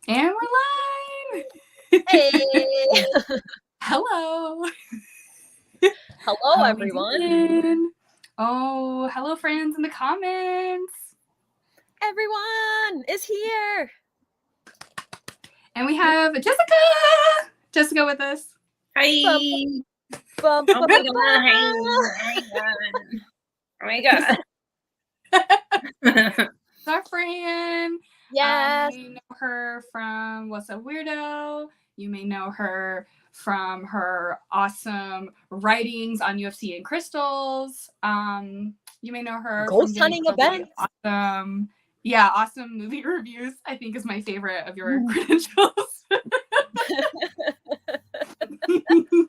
And we're live. Hey! Hello. Hello, How we everyone. doing? Oh, hello, friends in the comments. Everyone is here. And we have Jessica with us. Hi. Bum, Oh bum, my bum, god. Oh my god. It's our friend. Yes. You may know her from What's Up Weirdo. You may know her from her awesome writings on UFC and crystals. You may know her Ghost from hunting events. Awesome movie reviews. I think is my favorite of your credentials.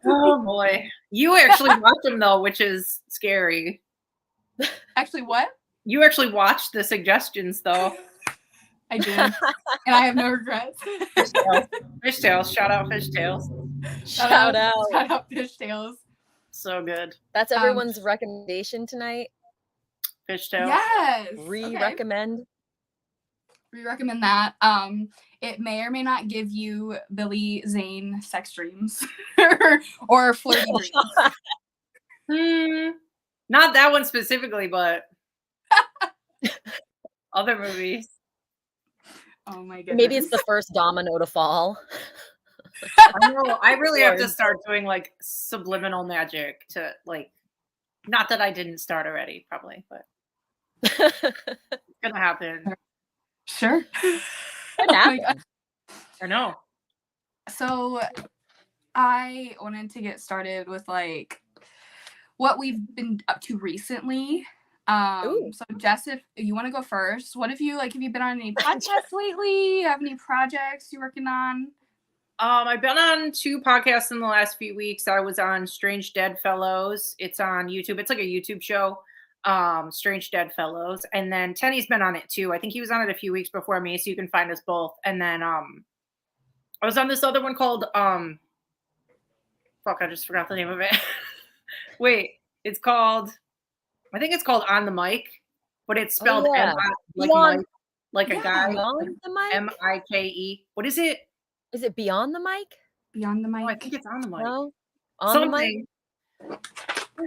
Oh boy. You actually watch them though, which is scary. Actually, what? You actually watched the suggestions though. I did. And I have no regrets. Fishtails. Shout out Fishtails. Shout out. Shout out Fishtails. So good. That's everyone's recommendation tonight. Fishtails. Yes. Recommend. We recommend that. It may or may not give you Billy Zane sex dreams or flirty dreams. Not that one specifically, but other movies. Oh my goodness. Maybe it's the first domino to fall. I know. I really have to start doing like subliminal magic to like. Not that I didn't start already, probably, but it's gonna happen. Sure. I know. So I wanted to get started with like what we've been up to recently. So Jess, if you want to go first, what have you been on any podcasts lately? Have any projects you're working on? I've been on 2 podcasts in the last few weeks. I was on Strange Dead Fellows. It's on YouTube. It's like a YouTube show. Strange Dead Fellows. And then Tenny's been on it too. I think he was on it a few weeks before me, so you can find us both. And then I was on this other one called I just forgot the name of it. Wait, I think it's called On the Mic, but it's spelled Mike, like a guy. Beyond the Mic? M-I-K-E. What is it? Is it Beyond the Mic? Beyond the Mic? Oh, I think it's On the Mic. No? On the Mic?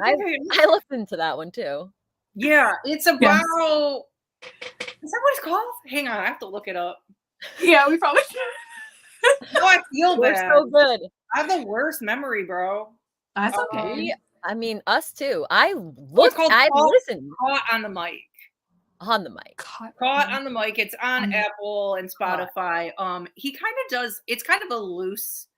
I looked into that one too. Yeah, it's about. Yes. Is that what it's called? Hang on, I have to look it up. Yeah, we probably should. No, I feel We're bad. so good. I have the worst memory, bro. That's okay. I mean, us too. I listened. Caught on the Mic. On the Mic. Caught on the Mic. It's on Apple and Spotify. He kind of does. It's kind of a loose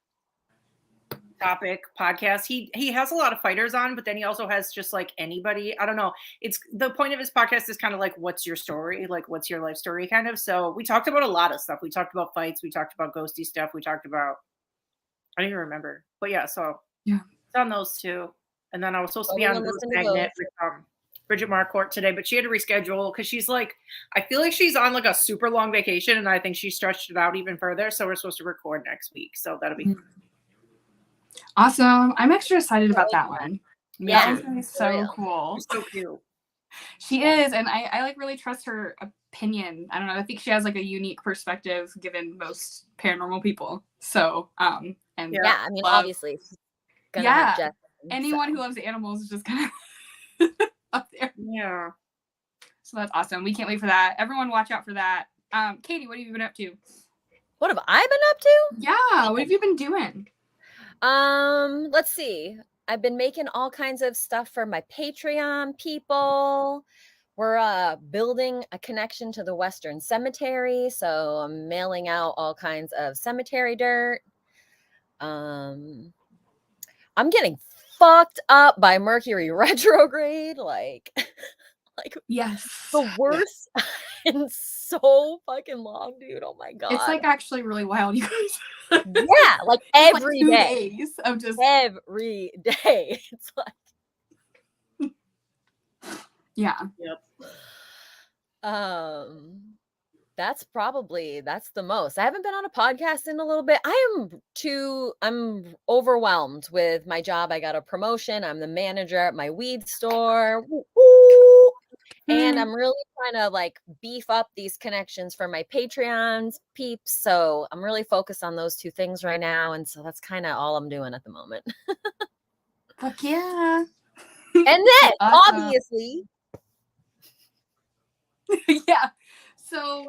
topic podcast. He has a lot of fighters on, but then he also has just like anybody. I don't know. It's the point of his podcast is kind of like, what's your story? Like, what's your life story? Kind of. So we talked about a lot of stuff. We talked about fights. We talked about ghosty stuff. We talked about. I don't even remember. But yeah, so it's on those 2. And then I was supposed to be on Ghost Magnet with Bridget Marcourt today, but she had to reschedule because she's like, I feel like she's on like a super long vacation, and I think she stretched it out even further. So we're supposed to record next week. So that'll be awesome. I'm extra excited about that one. Yeah, it's so cool. She's so cute. She is, and I like really trust her opinion. I don't know. I think she has like a unique perspective given most paranormal people. So, I mean, obviously, have Jeff, anyone who loves animals is just kind of up there. Yeah. So that's awesome. We can't wait for that. Everyone, watch out for that. Katie, what have you been up to? What have I been up to? Yeah, what have you been doing? Let's see. I've been making all kinds of stuff for my Patreon people. We're building a connection to the Western Cemetery, so I'm mailing out all kinds of cemetery dirt. I'm getting fucked up by Mercury retrograde, like yes, the worst in so fucking long, dude. Oh my god, it's like actually really wild, you guys. Yeah, like every like 2 day. days of just every day. It's like yeah. Yep. That's the most. I haven't been on a podcast in a little bit. I'm overwhelmed with my job. I got a promotion. I'm the manager at my weed store. Woo-hoo! And I'm really trying to like beef up these connections for my Patreons peeps. So I'm really focused on those 2 things right now. And so that's kind of all I'm doing at the moment. Fuck yeah. And then Awesome. obviously, yeah. So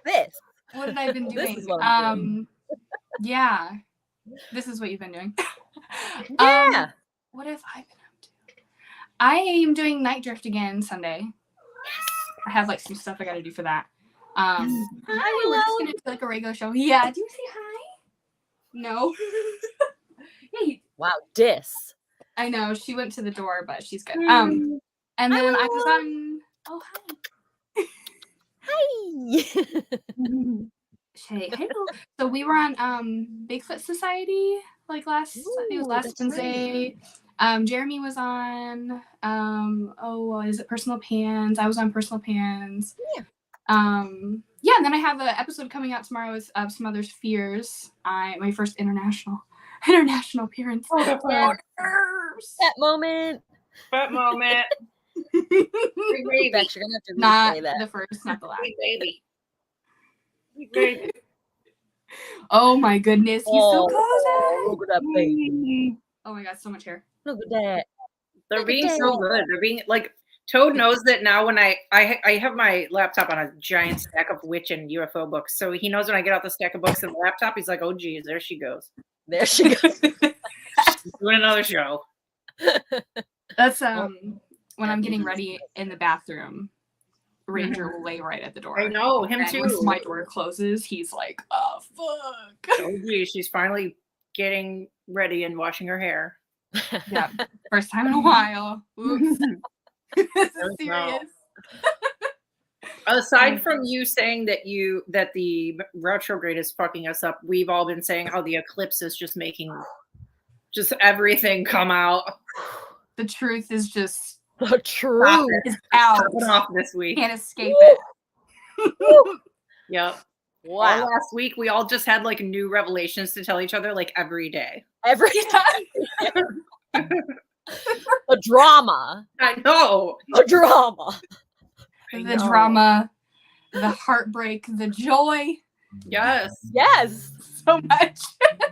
this. what have I been doing? This is what I'm doing. Yeah. This is what you've been doing. Yeah. What have I been up to? I am doing Night Drift again Sunday. I have like some stuff I got to do for that. Hi, We're just gonna do like a regular show. Yeah. Do you say hi? No. Hey. Wow, dis. I know she went to the door, but she's good. And then I was on. Oh hi. Hi. Hey, hello. So we were on Bigfoot Society like I think it was last Wednesday. Right. Jeremy was on is it Personal Pans? I was on Personal Pans. Yeah. Yeah, and then I have an episode coming out tomorrow with some other fears. My first international appearance. That moment. That moment. Baby. Bex, you're gonna have to not that. The first, not the last. Baby. Baby. Oh my goodness, he's so close. Look at that baby. Oh my god, so much hair. Look at that. They're being so good. They're being like Toad knows that now when I have my laptop on a giant stack of witch and UFO books. So he knows when I get out the stack of books and the laptop, he's like, oh geez, there she goes. There she goes. She's doing another show. That's when I'm getting ready in the bathroom, Ranger will lay right at the door. I know, him and too. Once my door closes, he's like, oh fuck. Oh geez, she's finally getting ready and washing her hair. Yeah. First time in a while. Oops. This is serious. Aside from you saying that the retrograde is fucking us up, we've all been saying how the eclipse is just making just everything come out. The truth is just the truth is out. Off this week. Can't escape it. Yep. Wow. All last week we all just had like new revelations to tell each other like every day. Every time. A drama. I know. A drama. The drama, the heartbreak, the joy. Yes. Yes. So much.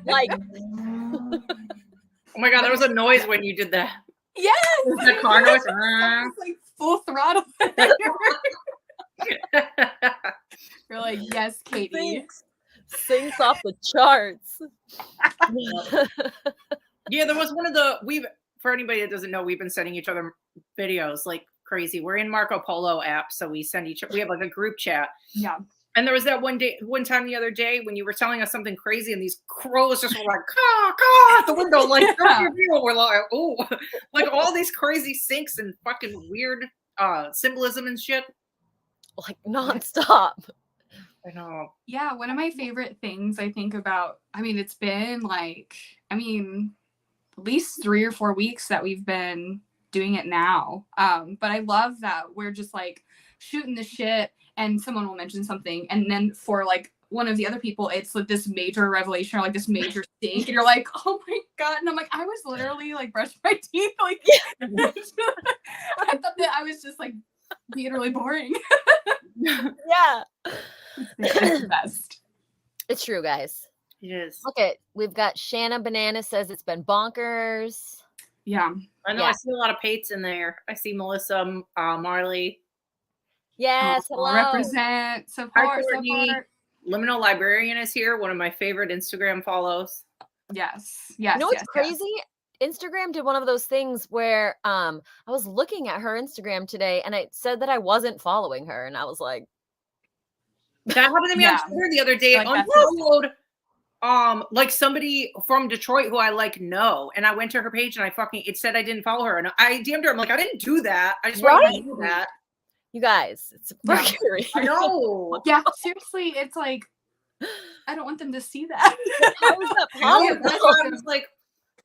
Like. Oh my god, there was a noise when you did that. Yes. The car noise. Like full throttle. You're like, yes, Katie. Sinks off the charts. Yeah, there was one of the for anybody that doesn't know, we've been sending each other videos like crazy. We're in Marco Polo app, so we have like a group chat. Yeah. And there was that one time the other day when you were telling us something crazy, and these crows just were like caw caw at the window, like we're like, oh, like all these crazy syncs and fucking weird symbolism and shit. Like nonstop. I know. Yeah, one of my favorite things I think about, it's been like, at least 3 or 4 weeks that we've been doing it now. But I love that we're just like shooting the shit and someone will mention something. And then for like one of the other people, it's like this major revelation or like this major stink. And you're like, oh my God. And I'm like, I was literally like brushing my teeth. Like, I thought that I was just like being really boring. Yeah. It's the best. It's true, guys. It is. Okay, we've got Shanna Banana says it's been bonkers. Yeah. I know. Yeah. I see a lot of Pates in there. I see Melissa, Marley. Yes, hello. Represent, support. Liminal Librarian is here. One of my favorite Instagram follows. Yes. You know what's crazy? Yes. Instagram did one of those things where I was looking at her Instagram today and it said that I wasn't following her. And I was like, that happened to me on Twitter the other day. Like unfollowed like somebody from Detroit who I like know. And I went to her page and it said I didn't follow her. And I DM'd her. I'm like, I didn't do that. I just wanted to do that. You guys, it's Mercury. I know. Yeah, seriously, it's like I don't want them to see that. How is that possible? That's why I was like,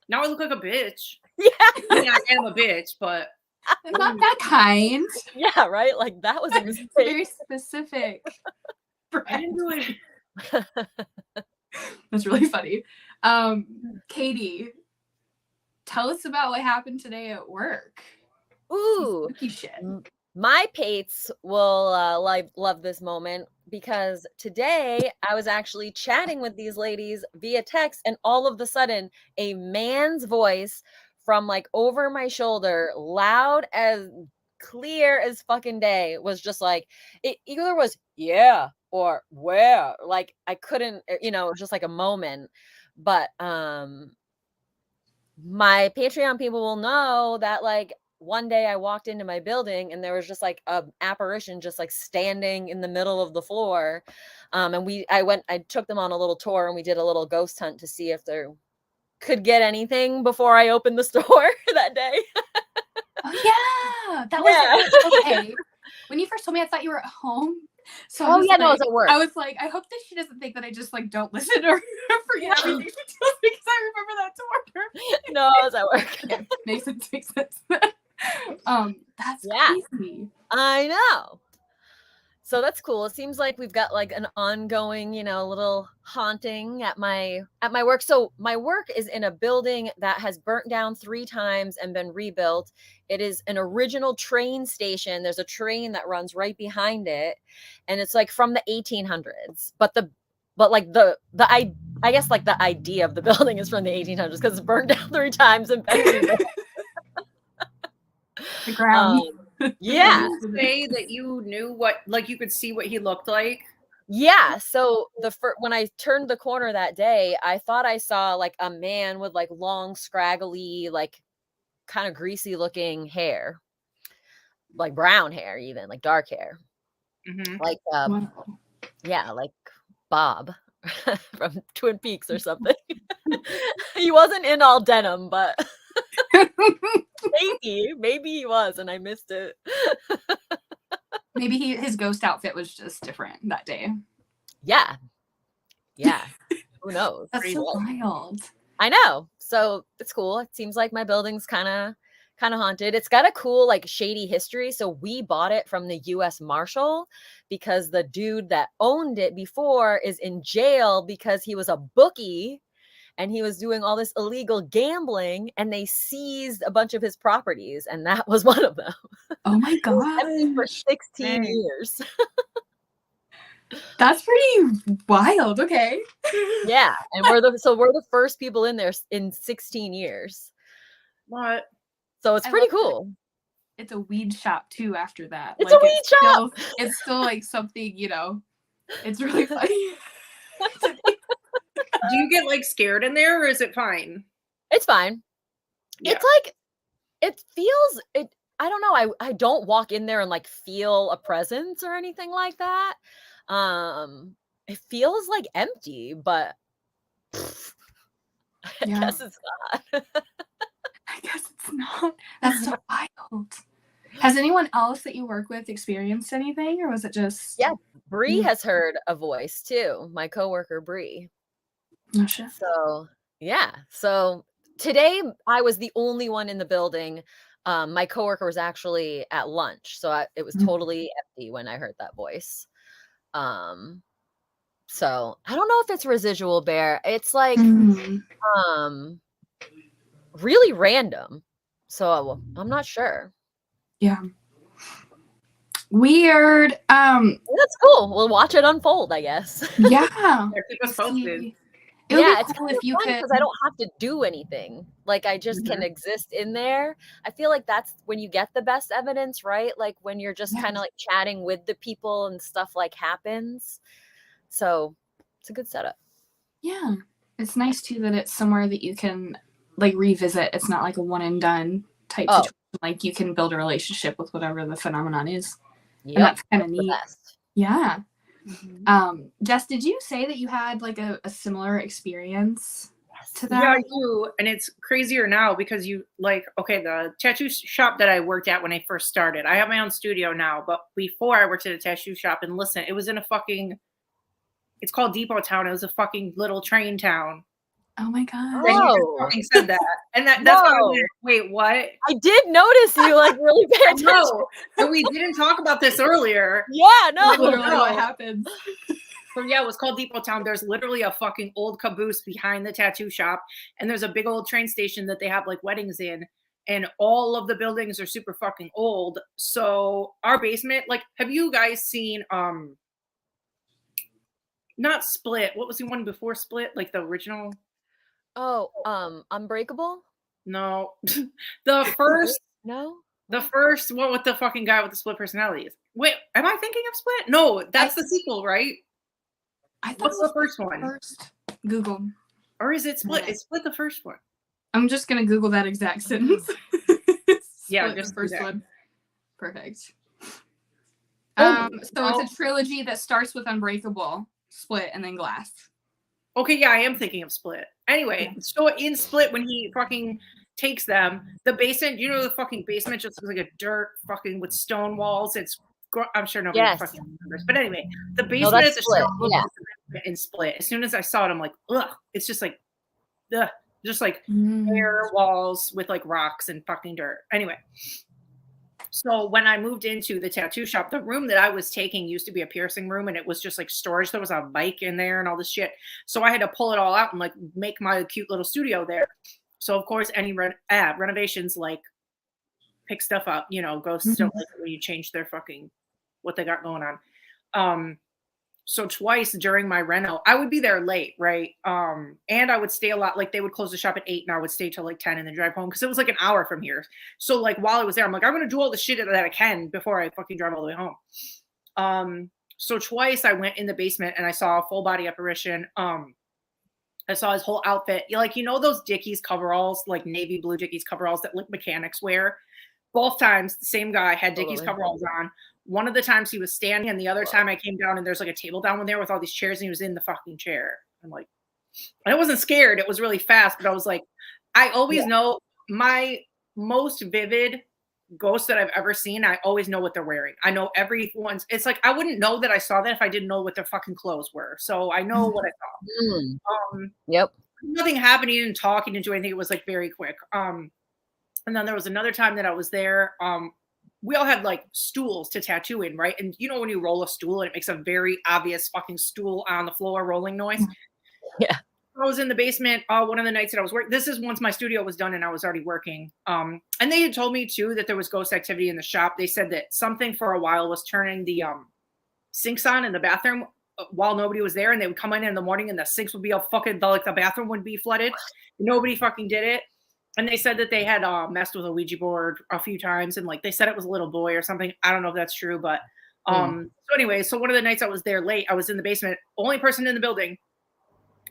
now I look like a bitch. Yeah. I am a bitch, but not that kind. Yeah, right? Like that was a mistake. Very specific. I didn't do it. That's really funny. Katie, tell us about what happened today at work. Ooh. Spooky shit. My pates will love this moment because today I was actually chatting with these ladies via text, and all of the sudden, a man's voice from like over my shoulder, loud as clear as fucking day, was just like, it either was yeah or where. Like I couldn't, just like a moment. But my Patreon people will know that like one day I walked into my building and there was just like a apparition just like standing in the middle of the floor. And I took them on a little tour and we did a little ghost hunt to see if there could get anything before I opened the store that day. Oh yeah, that Yeah. was okay. When you first told me, I thought you were at home. So No, it was at work. I was like, I hope that she doesn't think that I just like don't listen or forget everything she tells me because I remember that tour. No, it was at work. Makes sense. That's Yeah. crazy. I know. So that's cool. It seems like we've got like an ongoing, little haunting at my work. So my work is in a building that has burnt down 3 times and been rebuilt. It is an original train station. There's a train that runs right behind it, and it's like from the 1800s. But I guess like the idea of the building is from the 1800s because it's burned down 3 times and been rebuilt. The ground. Yeah. Did you say that you knew what, like you could see what he looked like? Yeah. So when I turned the corner that day, I thought I saw like a man with like long, scraggly, like kind of greasy looking hair, like brown hair, even like dark hair, like yeah, like Bob from Twin Peaks or something. He wasn't in all denim, but maybe he was, and I missed it. Maybe his ghost outfit was just different that day. Yeah. Who knows? That's so wild. I know. So it's cool. It seems like my building's kind of haunted. It's got a cool like shady history. So we bought it from the US Marshal because the dude that owned it before is in jail because he was a bookie and he was doing all this illegal gambling, and they seized a bunch of his properties, and that was one of them. Oh my god. For 16 years. That's pretty wild. Okay. Yeah, and we're the first people in there in 16 years. What? So it's pretty cool. It's a weed shop too after that. It's like, a weed shop. It's still like something, it's really funny. Do you get like scared in there or is it fine? It's fine. Yeah. It's like, it feels, I don't know. I don't walk in there and like feel a presence or anything like that. It feels like empty, but I guess it's not. I guess it's not. That's so wild. Has anyone else that you work with experienced anything, or was it just? Yeah, Bree has heard a voice too. My coworker Bree. Oh shit. So yeah. So today I was the only one in the building. My coworker was actually at lunch, so it was totally empty when I heard that voice. So I don't know if it's residual bear. It's like really random. So I'm not sure. Yeah. Weird. That's cool. We'll watch it unfold, I guess. Yeah. Keep us posted. It's cool if you could, because I don't have to do anything. Like I just can exist in there. I feel like that's when you get the best evidence, right? Like when you're just kind of like chatting with the people and stuff like happens. So it's a good setup. Yeah. It's nice too that it's somewhere that you can like revisit. It's not like a one and done type situation. Like you can build a relationship with whatever the phenomenon is. Yep. And that's kind of neat. Yeah. Jess, did you say that you had like a similar experience to that? Yeah, I do. And it's crazier now because the tattoo shop that I worked at when I first started, I have my own studio now, but before I worked at a tattoo shop, and listen, it was in it's called Depot Town. It was a fucking little train town. Oh my god! And you just fucking said that, and that's how I went, wait, what? I did notice you like really pay attention. No, and we didn't talk about this earlier. Yeah, no. Literally what happens. So yeah, it was called Depot Town. There's literally a fucking old caboose behind the tattoo shop, and there's a big old train station that they have like weddings in. and all of the buildings are super fucking old. So our basement, like, have you guys seen not Split? What was the one before Split? Like the original? Oh, Unbreakable? No, the first. No. The first one with the fucking guy with the split personalities. Wait, am I thinking of Split? No, that's the sequel, right? I thought What's the first one? First, Google. Or is it Split? It's Split the first one. I'm just gonna Google that exact sentence. Yeah, Split, just the first do that. one. Perfect. Oh, So it's a trilogy that starts with Unbreakable, Split, and then Glass. Okay, yeah, I am thinking of Split. Anyway, so in Split, when he fucking takes them, the basement, you know, the fucking basement just looks like a dirt fucking with stone walls. I'm sure nobody fucking remembers. But anyway, the basement at the Split. shop looks like the basement in Split. As soon as I saw it, I'm like, ugh. It's just like, ugh. Just like bare walls with like rocks and fucking dirt. Anyway. So when I moved into the tattoo shop, the room that I was taking used to be a piercing room, and it was just like storage. There was a bike in there and all this shit. So I had to pull it all out and like make my cute little studio there. So of course, any renovations, like pick stuff up, you know, ghosts don't like it when you change their fucking what they got going on. So twice during my reno, I would be there late, right? And I would stay a lot. Like they would close the shop at 8 and I would stay till like 10 and then drive home because it was like an hour from here. So like while I was there, I'm like, I'm gonna do all the shit that I can before I fucking drive all the way home. So twice I went in the basement and I saw a full body apparition. I saw his whole outfit. Like, you know those Dickies coveralls, like navy blue Dickies coveralls that mechanics wear? Both times the same guy had Dickies coveralls on. One of the times he was standing, and the other time I came down and there's like a table down there with all these chairs, and he was in the fucking chair. I'm like, I wasn't scared. It was really fast, but I was like, I always know my most vivid ghost that I've ever seen. I always know what they're wearing. I know everyone's. It's like I wouldn't know that I saw that if I didn't know what their fucking clothes were. So I know what I saw. Yep. Nothing happened. He didn't talk. He didn't do anything. It was like very quick. And then there was another time that I was there. We all had like stools to tattoo in, right? And you know when you roll a stool and it makes a very obvious fucking stool on the floor rolling noise? Yeah. I was in the basement one of the nights that I was working. This is once my studio was done and I was already working. And they had told me too that there was ghost activity in the shop. They said that something for a while was turning the sinks on in the bathroom while nobody was there, and they would come in the morning and the sinks would be all fucking, like the bathroom would be flooded. Nobody fucking did it. And they said that they had messed with a Ouija board a few times, and like they said it was a little boy or something. I don't know if that's true, but so anyway, so one of the nights I was there late, I was in the basement, only person in the building,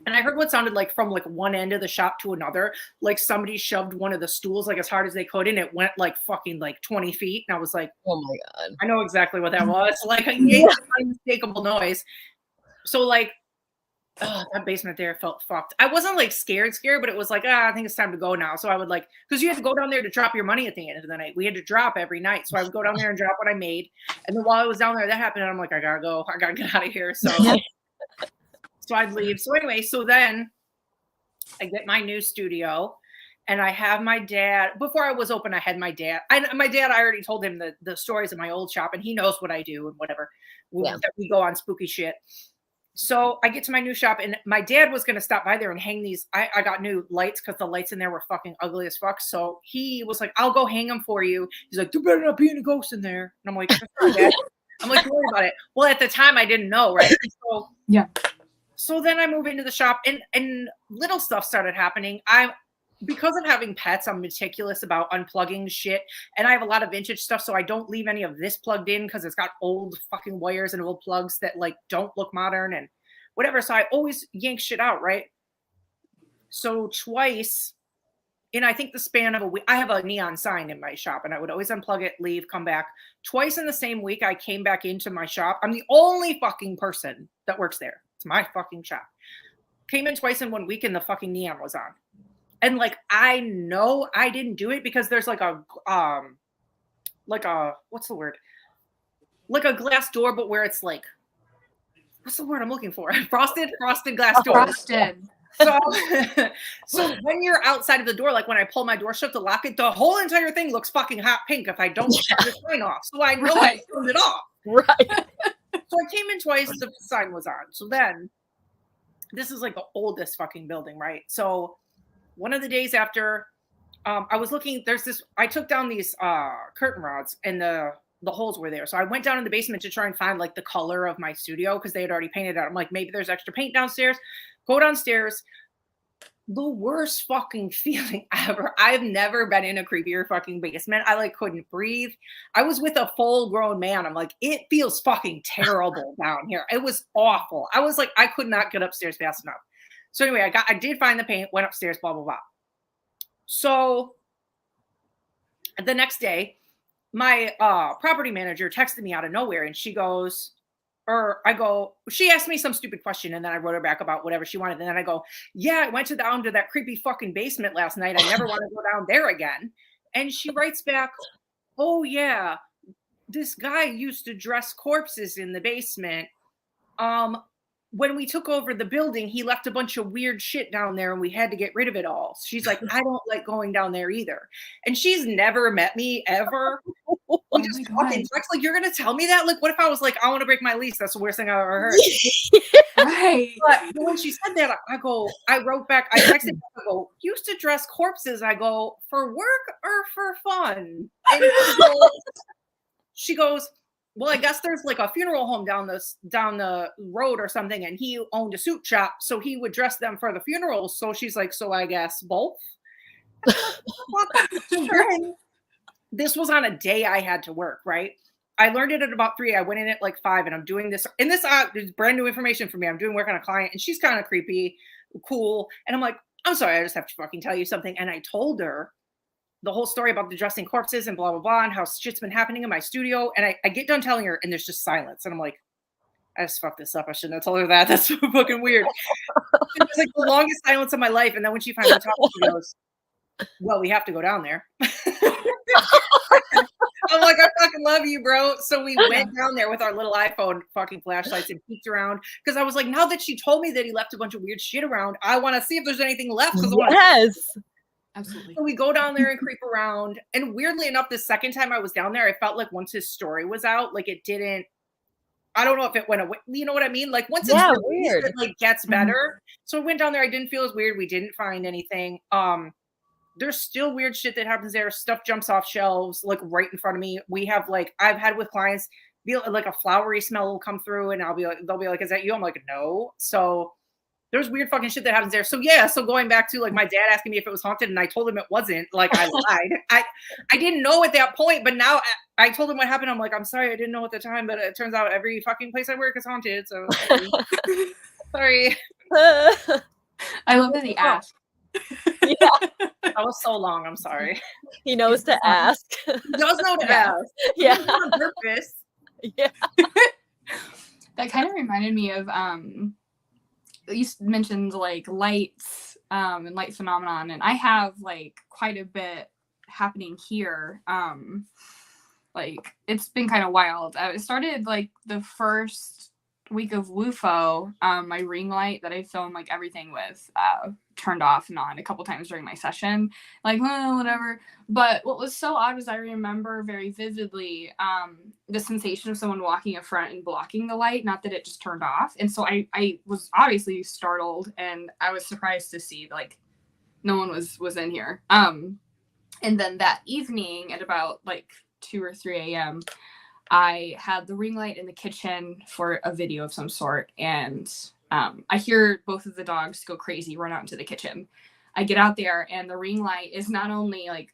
and I heard what sounded like from like one end of the shop to another, like somebody shoved one of the stools like as hard as they could, and it went like fucking like 20 feet, and I was like, oh my god, I know exactly what that was. Like a unmistakable noise. So like, that basement there felt fucked. I wasn't like scared, but it was like, I think it's time to go now. So I would like, because you had to go down there to drop your money at the end of the night. We had to drop every night. So I would go down there and drop what I made. And then while I was down there, that happened. And I'm like, I gotta go. I gotta get out of here. So, so I'd leave. So anyway, so then I get my new studio. And I have my dad, before I was open, I had my dad. I already told him the stories of my old shop, and he knows what I do and whatever. That we go on spooky shit. So I get to my new shop, and my dad was going to stop by there and hang these. I got new lights because the lights in there were fucking ugly as fuck. So he was like, I'll go hang them for you. He's like, there better not be any ghosts in there. And I'm like, Dad. I'm like, don't worry about it. Well, at the time I didn't know, right? So yeah. So then I move into the shop, and little stuff started happening. Because of having pets, I'm meticulous about unplugging shit. And I have a lot of vintage stuff, so I don't leave any of this plugged in because it's got old fucking wires and old plugs that like don't look modern and whatever. So I always yank shit out, right? So twice in I think the span of a week, I have a neon sign in my shop, and I would always unplug it, leave, come back. Twice in the same week, I came back into my shop. I'm the only fucking person that works there. It's my fucking shop. Came in twice in 1 week, and the fucking neon was on. And like, I know I didn't do it because there's like a what's the word? Like a glass door, but where it's like, what's the word I'm looking for? Frosted glass door. Frosted. So when you're outside of the door, like when I pull my door shut to lock it, the whole entire thing looks fucking hot pink if I don't turn the sign off. So I know I turned it off. Right. So I came in twice, the sign was on. So then, this is like the oldest fucking building, right? So one of the days after I was looking, I took down these curtain rods and the holes were there. So I went down in the basement to try and find like the color of my studio because they had already painted it. I'm like, maybe there's extra paint downstairs. Go downstairs. The worst fucking feeling ever. I've never been in a creepier fucking basement. I like couldn't breathe. I was with a full grown man. I'm like, it feels fucking terrible down here. It was awful. I was like, I could not get upstairs fast enough. So anyway, I did find the paint, went upstairs, blah, blah, blah. So the next day, my property manager texted me out of nowhere and she goes, she asked me some stupid question and then I wrote her back about whatever she wanted. And then I go, yeah, I went down to that creepy fucking basement last night. I never want to go down there again. And she writes back, oh yeah, this guy used to dress corpses in the basement. When we took over the building, he left a bunch of weird shit down there and we had to get rid of it all. She's like, I don't like going down there either. And she's never met me ever. Like, just fucking text, like, you're gonna tell me that? Like, what if I was like, I want to break my lease? That's the worst thing I've ever heard. Right. But when she said that, I wrote back, I texted back, I go, used to dress corpses. I go, for work or for fun? And she goes, well, I guess there's like a funeral home down the road or something, and he owned a suit shop, so he would dress them for the funerals. So she's like, so I guess both. This was on a day I had to work, right? I learned it at about 3. I went in at like 5, and I'm doing this. And this is brand new information for me. I'm doing work on a client, and she's kind of creepy, cool. And I'm like, I'm sorry, I just have to fucking tell you something. And I told her the whole story about the dressing corpses and blah, blah, blah, and how shit's been happening in my studio. And I get done telling her, and there's just silence. And I'm like, I just fucked this up. I shouldn't have told her that. That's so fucking weird. It was like the longest silence of my life. And then when she finally talked, she goes, well, we have to go down there. I'm like, I fucking love you, bro. So we went down there with our little iPhone fucking flashlights and peeked around. Because I was like, now that she told me that he left a bunch of weird shit around, I want to see if there's anything left. Yes. Absolutely. So we go down there and creep around. And weirdly enough, the second time I was down there, I felt like once his story was out, like it didn't, I don't know if it went away. You know what I mean? Like once it's released, it like gets better. So I went down there. I didn't feel as weird. We didn't find anything. There's still weird shit that happens there. Stuff jumps off shelves, like right in front of me. We have like, I've had with clients, like a flowery smell will come through and they'll be like, is that you? I'm like, no. So there's weird fucking shit that happens there. So yeah, so going back to like my dad asking me if it was haunted and I told him it wasn't, like I lied. I didn't know at that point, but now I told him what happened. I'm like, I'm sorry, I didn't know at the time, but it turns out every fucking place I work is haunted. So sorry. I love that he asked. Yeah. That was so long. I'm sorry. He knows to ask. He does know to ask. Yeah. On purpose. Yeah. That kind of reminded me of you mentioned like lights and light phenomenon, and I have like quite a bit happening here. Like it's been kind of wild. It started like the first week of WUFO. My ring light that I film like everything with turned off and on a couple times during my session, like whatever. But what was so odd was I remember very vividly the sensation of someone walking in front and blocking the light, not that it just turned off. And so I was obviously startled, and I was surprised to see like no one was in here. And then that evening at about like 2 or 3 a.m. I had the ring light in the kitchen for a video of some sort, and I hear both of the dogs go crazy, run out into the kitchen. I get out there, and the ring light is not only like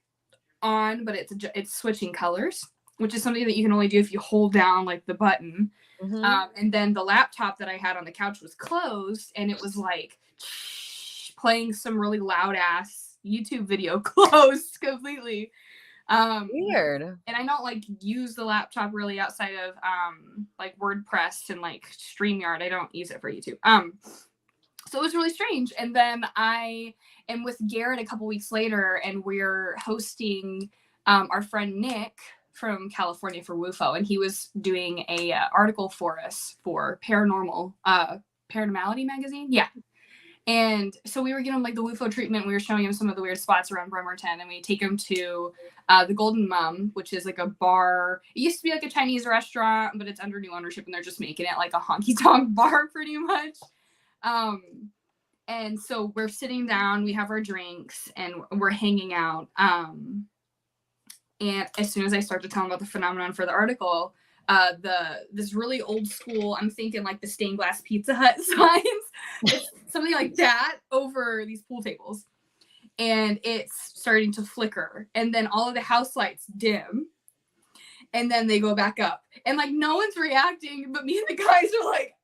on, but it's switching colors, which is something that you can only do if you hold down like the button. Mm-hmm. And then the laptop that I had on the couch was closed, and it was like playing some really loud ass YouTube video closed completely. Weird. And I don't like use the laptop really outside of like WordPress and like StreamYard. I don't use it for YouTube. So it was really strange. And then I am with Garrett a couple weeks later, and we're hosting our friend Nick from California for WUFO, and he was doing a article for us for Paranormal Paranormality magazine. Yeah. And so we were giving him like the WUFO treatment. We were showing him some of the weird spots around Bremerton, and we take him to the Golden Mum, which is like a bar. It used to be like a Chinese restaurant, but it's under new ownership, and they're just making it like a honky tonk bar pretty much. And so we're sitting down, we have our drinks, and we're hanging out. And as soon as I start to tell him about the phenomenon for the article, this really old school, I'm thinking like the stained glass Pizza Hut signs, it's something like that over these pool tables. And it's starting to flicker. And then all of the house lights dim. And then they go back up. And like no one's reacting, but me and the guys are like,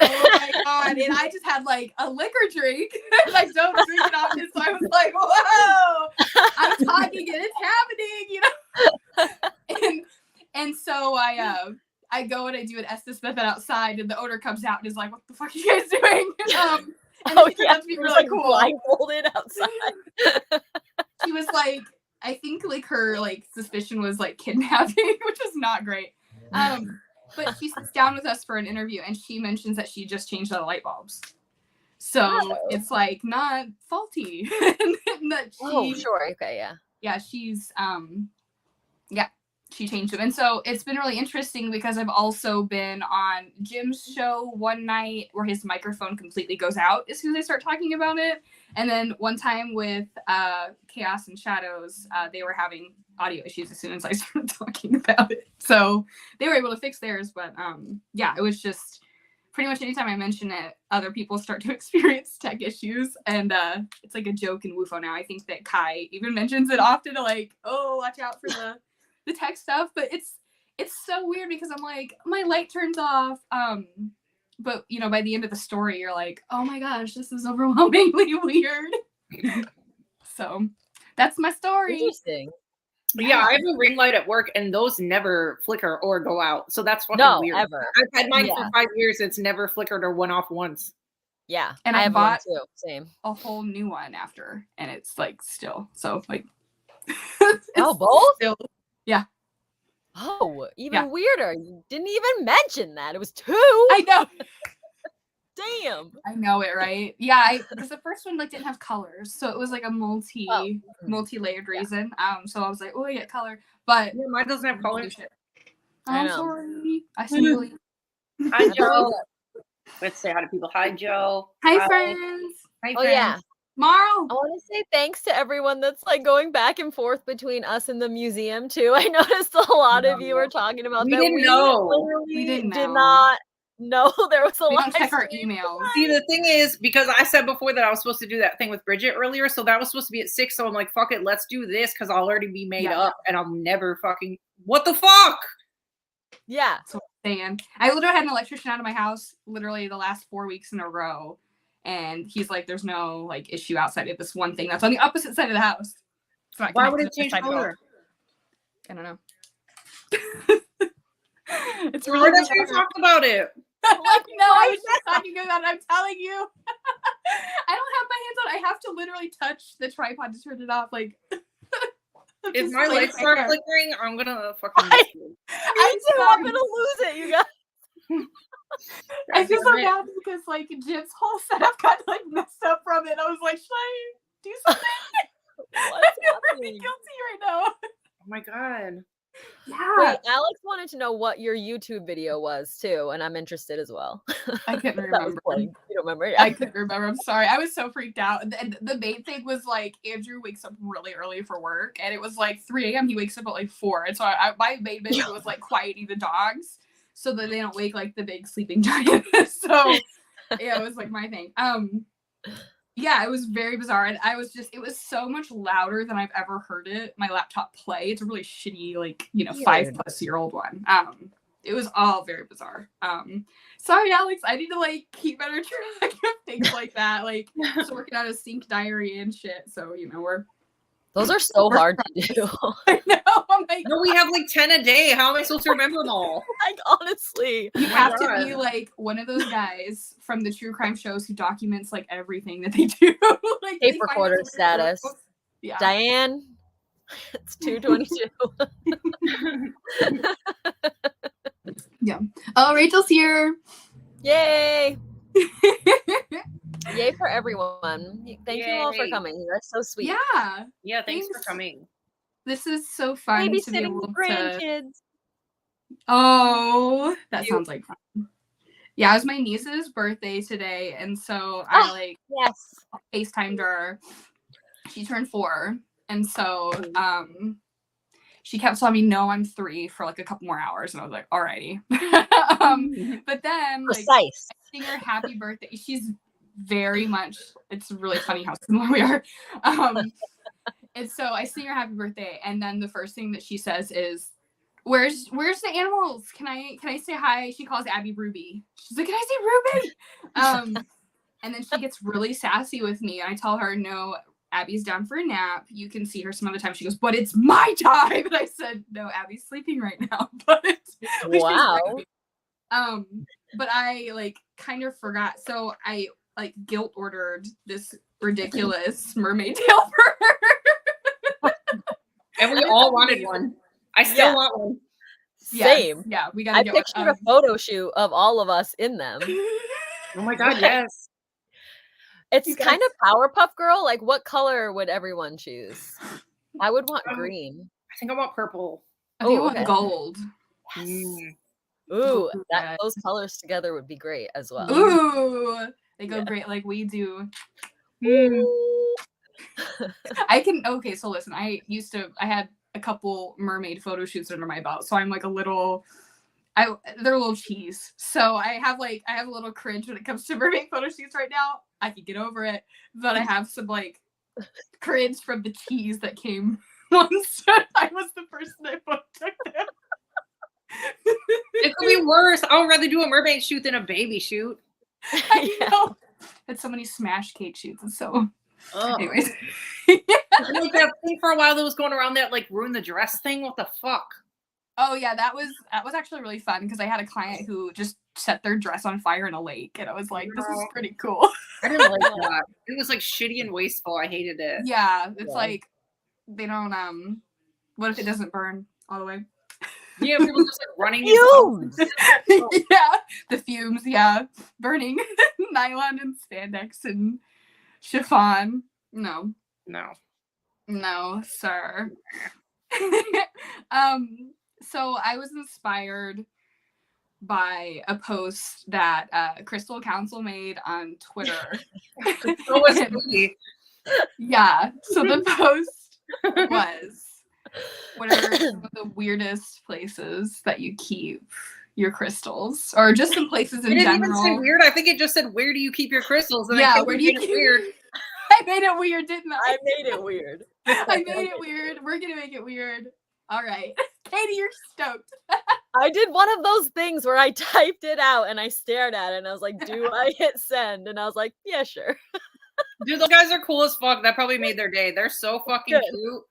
oh my God. And I just had like a liquor drink. And I don't drink it often. So I was like, whoa, I'm talking and it's happening, And so I go and I do an Estes method outside, and the owner comes out and is like, what the fuck are you guys doing? And Oh, it turned out to be really cool. Blindfolded outside. She was like, I think like her like suspicion was like kidnapping, which is not great. But she sits down with us for an interview, and she mentions that she just changed all the light bulbs. So it's like not faulty. And that sure. Okay, yeah. Yeah, she's she changed them. And so it's been really interesting because I've also been on Jim's show one night where his microphone completely goes out as soon as I start talking about it. And then one time with Chaos and Shadows, they were having audio issues as soon as I started talking about it. So they were able to fix theirs. But it was just pretty much anytime I mention it, other people start to experience tech issues. And it's like a joke in WUFO now. I think that Kai even mentions it often to like, oh, watch out for the tech stuff. But it's so weird because I'm like, my light turns off. But by the end of the story, you're like, oh my gosh, this is overwhelmingly weird. So that's my story. Interesting. Yeah, I have a ring light at work, and those never flicker or go out. So that's fucking weird. Ever. I've had mine for 5 years. It's never flickered or went off once. Yeah, and I bought one too. Same. a whole new one after, and it's like still so like. Both? Still, yeah. Oh, even weirder. You didn't even mention that. It was 2. I know. Damn. I know it, right? Yeah, because the first one like didn't have colors, so it was like a multi-layered reason. So I was like, oh, I get color, but mine doesn't have colors. I'm sorry. I simply. Hi, Joe. Let's say hi to people. Hi, Joe. Hi, friends. Hi, Oh friends. yeah. Marl. I want to say thanks to everyone that's like going back and forth between us and the museum too. I noticed a lot of you were talking about that. We Did not know there was a we live don't check our stream. emails. See, the thing is, because I said before that I was supposed to do that thing with Bridget earlier, so that was supposed to be at 6. So I'm like, fuck it, let's do this because I'll already be made up, and I'll never fucking. What the fuck? Yeah. So saying, I literally had an electrician out of my house literally the last 4 weeks in a row. And he's like, there's no like issue outside of this one thing that's on the opposite side of the house. So why would it change color? I don't know. It's really that's you talked about it. No, I was just talking about it. I'm telling you. I don't have my hands on. I have to literally touch the tripod to turn it off. Like if my lights start flickering, I'm gonna fucking I'm gonna lose it, you guys. I feel so bad because like Jim's whole setup got like messed up from it. I was like, should I do something? I feel really guilty right now. Oh my god. Yeah. Wait, Alex wanted to know what your YouTube video was too, and I'm interested as well. I couldn't remember. You don't remember? Yeah. I couldn't remember. I'm sorry. I was so freaked out. And the main thing was like Andrew wakes up really early for work, and it was like 3 a.m. He wakes up at like 4, and so my main mission was like quieting the dogs so that they don't wake like the big sleeping giant. So yeah, it was like my thing. Yeah, it was very bizarre. And it was so much louder than I've ever heard it. My laptop play. It's a really shitty, like, 5+ year old one. It was all very bizarre. Sorry, Alex, I need to like keep better track of things like that. Like just working on a sync diary and shit. So, those are so hard to do. I know. I'm like, no, we have like 10 a day. How am I supposed to remember them all? Like, honestly. You have to be like one of those guys from the true crime shows who documents like everything that they do. Like tape recorder status. Yeah. Diane, it's 2:22. Yeah. Oh, Rachel's here. Yay. Yay for everyone. Thank you all for coming. That's so sweet. Yeah. Yeah, thanks for coming. This is so fun to be babysitting able the grandkids. Oh, that sounds like fun. Yeah, it was my niece's birthday today, and so I like FaceTimed her. She turned 4, and so she kept telling me, "No, I'm 3" for like a couple more hours, and I was like, "Alrighty." But then like I sing her happy birthday. She's very much. It's really funny how similar we are. And so I sing her happy birthday, and then the first thing that she says is, Where's the animals? Can I say hi?" She calls Abby Ruby. She's like, "Can I say Ruby?" And then she gets really sassy with me. I tell her, "No, Abby's down for a nap. You can see her some other time." She goes, "But it's my time." And I said, "No, Abby's sleeping right now." But wow. But I like kind of forgot. So I like guilt ordered this ridiculous mermaid tail for her. And we all wanted one. I still want one. Same. Yeah, we gotta get one. I pictured a photo shoot of all of us in them. Oh my god, yes. It's kind of Powerpuff Girl. Like, what color would everyone choose? I would want green. I think I want purple. I think I want gold. Yes. Ooh, those colors together would be great as well. Ooh, they go great like we do. Okay, so listen, I had a couple mermaid photo shoots under my belt, so I'm like they're a little cheese. So I have a little cringe when it comes to mermaid photo shoots right now. I could get over it, but I have some like cringe from the cheese that came once I was the person that took them. It could be worse. I would rather do a mermaid shoot than a baby shoot. I know. Had so many smash cake shoots, and so anyways. Like that thing for a while that was going around that like ruin the dress thing. What the fuck? Oh yeah, that was actually really fun because I had a client who just set their dress on fire in a lake, and I was like, "This is pretty cool." I didn't like that. It was like shitty and wasteful. I hated it. Yeah, it's like they don't. What if it doesn't burn all the way? Yeah, people just like running. Fumes. Yeah, the fumes. Yeah, burning nylon and spandex and chiffon. No, sir. So I was inspired by a post that Crystal Council made on Twitter. Yeah. So the post was, what are some of the weirdest places that you keep your crystals, or just some places in general? It didn't even say weird. I think it just said, "Where do you keep your crystals?" And yeah, where do you keep it weird? I made it weird, didn't I? I made it weird. I made it weird. We're gonna make it weird. All right, Katie, you're stoked. I did one of those things where I typed it out and I stared at it and I was like, "Do I hit send?" And I was like, "Yeah, sure." Dude, those guys are cool as fuck. That probably made their day. They're so fucking cute.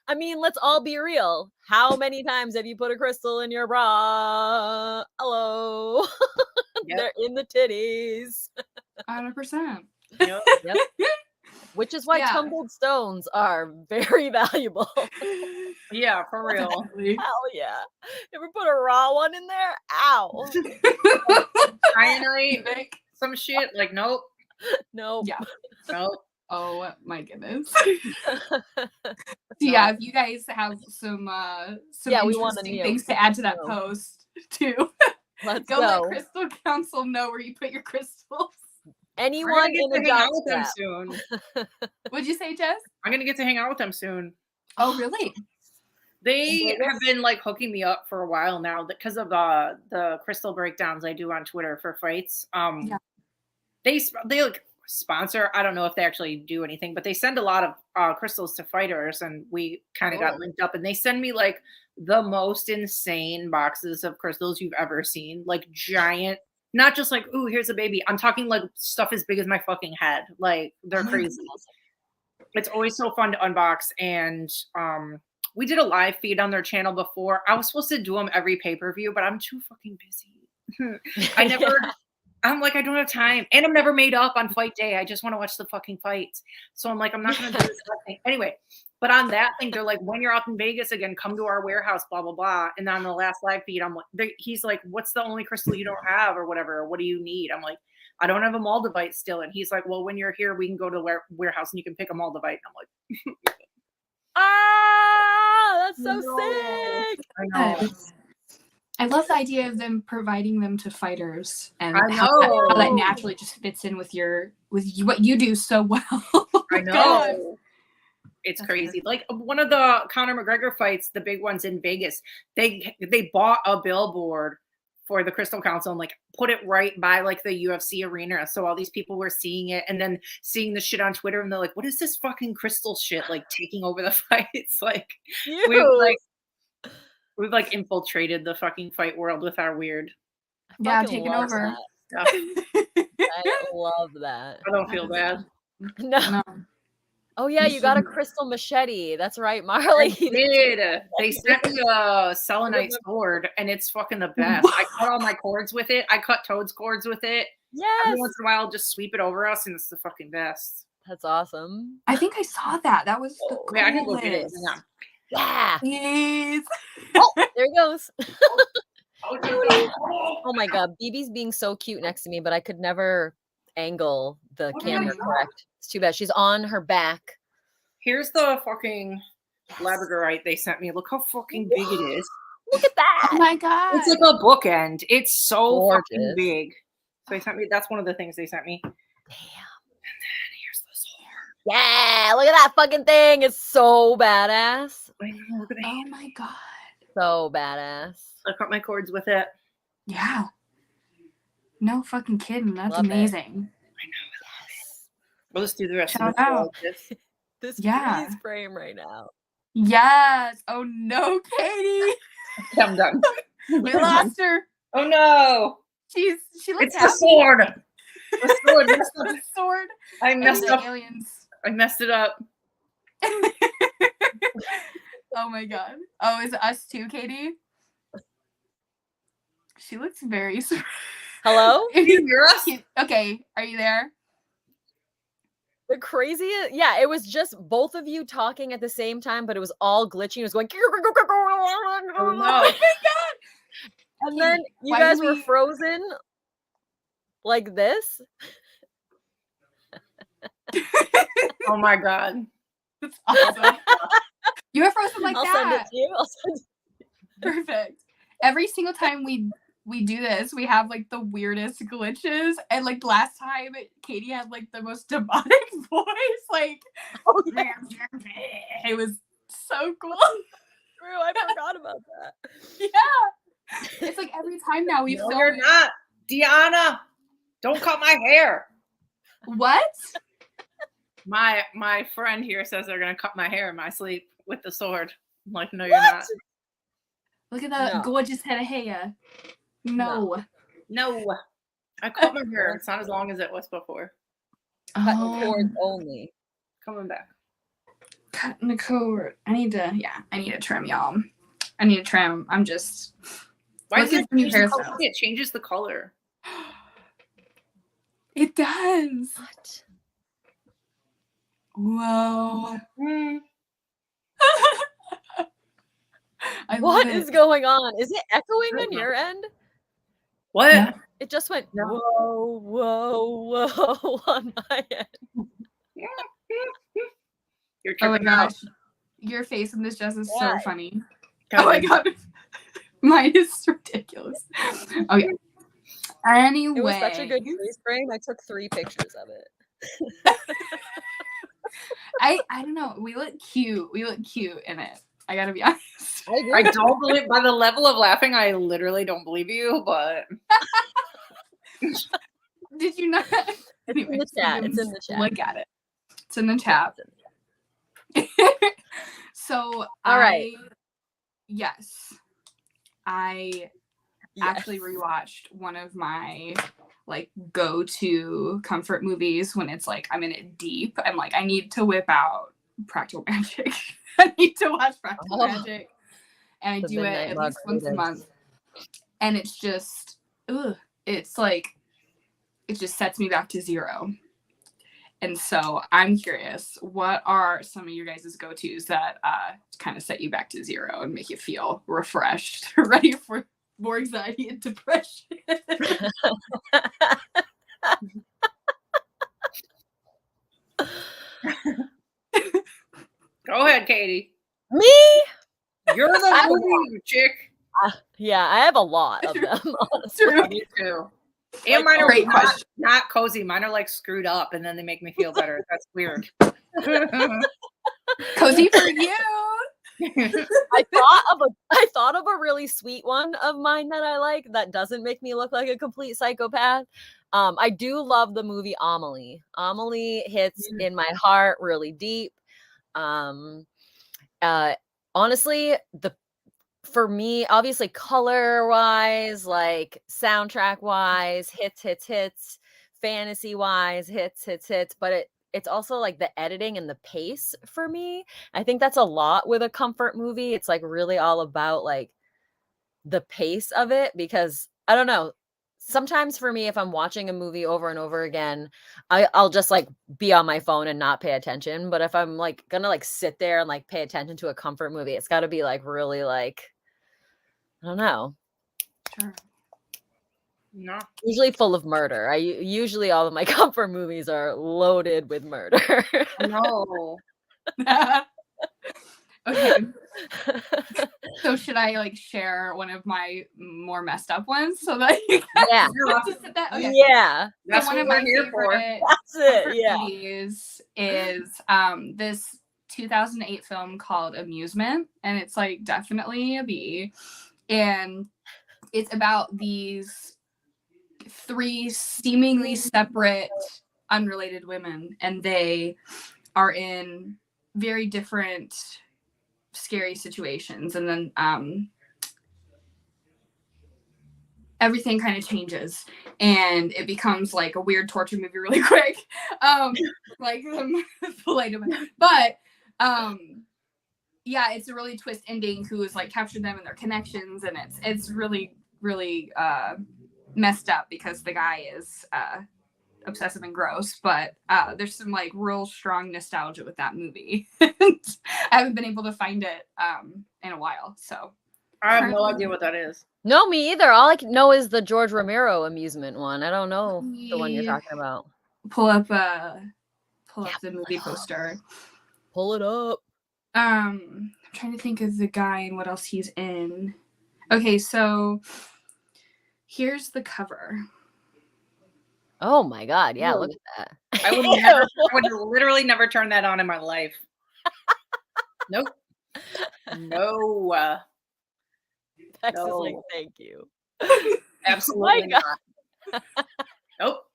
I mean, let's all be real. How many times have you put a crystal in your bra? Hello. Yep. They're in the titties. 100%. Yep. Which is why tumbled stones are very valuable. Yeah, for real. Hell yeah. Ever put a raw one in there? Ow. Cyanide, some shit. Like, nope. Nope. Yeah. Nope. Oh my goodness. Yeah, if you guys have some we want things to add to that post too. Let's go. Let Crystal Council know where you put your crystals. Anyone in the hang out with them soon. What'd you say, Jess? I'm gonna get to hang out with them soon. Oh, really? They have been like hooking me up for a while now because of the crystal breakdowns I do on Twitter for fights. They like sponsor. I don't know if they actually do anything, but they send a lot of crystals to fighters, and we kind of got linked up. And they send me like the most insane boxes of crystals you've ever seen, like giant. Not just like, ooh, here's a baby. I'm talking like stuff as big as my fucking head. Like, they're crazy. It's always so fun to unbox. And we did a live feed on their channel before. I was supposed to do them every pay-per-view, but I'm too fucking busy. I'm like, I don't have time. And I'm never made up on fight day. I just want to watch the fucking fights. So I'm like, I'm not going to do this thing. Anyway, but on that thing, they're like, when you're out in Vegas again, come to our warehouse, blah, blah, blah. And on the last live feed, I'm like, he's like, what's the only crystal you don't have or whatever? Or what do you need? I'm like, I don't have a Moldavite still. And he's like, well, when you're here, we can go to the warehouse and you can pick a Moldavite. And I'm like, that's so sick. I know. I love the idea of them providing them to fighters, and I how that know. naturally just fits in with what you do so well. I know. God. It's That's crazy. Like one of the Conor McGregor fights, the big ones in Vegas, they bought a billboard for the Crystal Council and like put it right by like the UFC arena. So all these people were seeing it and then seeing the shit on Twitter and they're like, what is this fucking crystal shit like taking over the fights? Like we've like infiltrated the fucking fight world with our weird taking over. stuff. I love that. I don't feel bad. No. Oh yeah, you got a crystal machete. That's right, Marley. I did. They sent me a selenite sword, and it's fucking the best. I cut all my cords with it. I cut Toad's cords with it. Yes. Every once in a while, I'll just sweep it over us, and it's the fucking best. That's awesome. I think I saw that. That was the coolest. Okay, I can go get it. Hang on. Yeah. Please. Oh, there he goes. Oh my god, BB's being so cute next to me, but I could never angle the camera correct. It's too bad. She's on her back. Here's the fucking labradorite they sent me. Look how fucking big it is. Look at that. Oh my god. It's like a bookend. It's so Gorgeous. fucking big. So they sent me. That's one of the things they sent me. Damn. And then here's the sword. Yeah, look at that fucking thing. It's so badass. I know, look at the Oh hand. my god. So badass. I cut my cords with it. Yeah. No fucking kidding. That's Love it. amazing. I know. We'll just do the rest Shout of the out. like this. This Yeah. freeze frame right now. Yes. Oh no, Katie. I'm done. We lost her. Oh no! She looks It's the happy. sword. The sword messed up. The sword. I And messed the up. aliens. I messed it up. Oh my god. Oh, is it us too, Katie? She looks very. Hello? Can you hear us? Okay, are you there? The craziest, yeah, it was just both of you talking at the same time, but it was all glitching. It was going, Oh no! Oh my and then you Why guys do were we- frozen like this. Oh my god! That's awesome. You were frozen like I'll send it that. to you. I'll send it. Perfect. Every single time we do this, we have like the weirdest glitches. And like last time, Katie had like the most demonic voice. Like, Oh, yeah. it was so cool. True, I forgot about that. Yeah. It's like every time now we No, film you're it. not, Deanna. Don't cut my hair. What? My friend here says they're gonna cut my hair in my sleep with the sword. I'm like, no, you're not. Look at that No. gorgeous head of hair. No. No, I cut my hair. It's not as long as it was before. Cutting cords only. Coming back. Cutting the cord. I need to trim, y'all. I need to trim. I'm just Why does looking it for new change the hairstyles. color? It changes the color. It does. What? Whoa. I What love is it. going on? Is it echoing I on don't your end? What? No. It just went No. whoa, whoa, whoa on my end. You're Oh my tripping out. gosh. Your face in this dress is Why? so funny. God, Oh my god. Mine is ridiculous. Okay. Anyway. It was such a good freeze frame. I took 3 pictures of it. I don't know. We look cute. We look cute in it. I gotta be honest. I agree. I don't believe by the level of laughing. I literally don't believe you, but Did you not? It's in the chat. It's in the chat. Look at it. It's in the chat. So, All right. Yes. I actually rewatched one of my like go-to comfort movies when it's like I'm in it deep. I'm like, I need to whip out Practical Magic. I need to watch Practical Magic. And I The do it Midnight at least once a Margaritas. month. And it's just, it's like, it just sets me back to zero. And so I'm curious, what are some of your guys' go-tos that kind of set you back to zero and make you feel refreshed, ready for more anxiety and depression? go ahead, Katie. Me? You're the movie chick. Yeah, I have a lot of them. Honestly. Me too. And mine are not cozy. Mine are like screwed up, and then they make me feel better. That's weird. Cozy for you. I thought of a really sweet one of mine that I like that doesn't make me look like a complete psychopath. I do love the movie Amelie. Amelie hits in my heart really deep. Honestly, for me, obviously color wise, like soundtrack wise, hits, fantasy wise, hits, but it's also like the editing and the pace for me. I think that's a lot with a comfort movie. It's like really all about like the pace of it, because I don't know. Sometimes for me, if I'm watching a movie over and over again, I'll just like be on my phone and not pay attention. But if I'm like gonna like sit there and like pay attention to a comfort movie, it's got to be like really like, I don't know. Sure. No. Usually full of murder. Usually all of my comfort movies are loaded with murder. No. Okay. So should I like share one of my more messed up ones so that you guys that? Okay. Yeah. That's so one what of my we're here for. favorite That's it. Yeah. movies is this 2008 film called Amusement, and it's like definitely a B, and it's about these 3 seemingly separate, unrelated women, and they are in very different scary situations, and then everything kind of changes and it becomes like a weird torture movie really quick. Like but yeah, it's a really twist ending who has like captured them and their connections, and it's really messed up because the guy is obsessive and gross, but there's some like real strong nostalgia with that movie. I haven't been able to find it in a while, so I have no idea what that is. No, me either. All I know is the George Romero Amusement one. I don't know the one you're talking about. Pull up the movie poster. Pull it up. I'm trying to think of the guy and what else he's in. Okay, so here's the cover. Oh my god, yeah, look at that. I would literally never turn that on in my life. Nope. No. Bex is like, thank you. Absolutely not. Nope.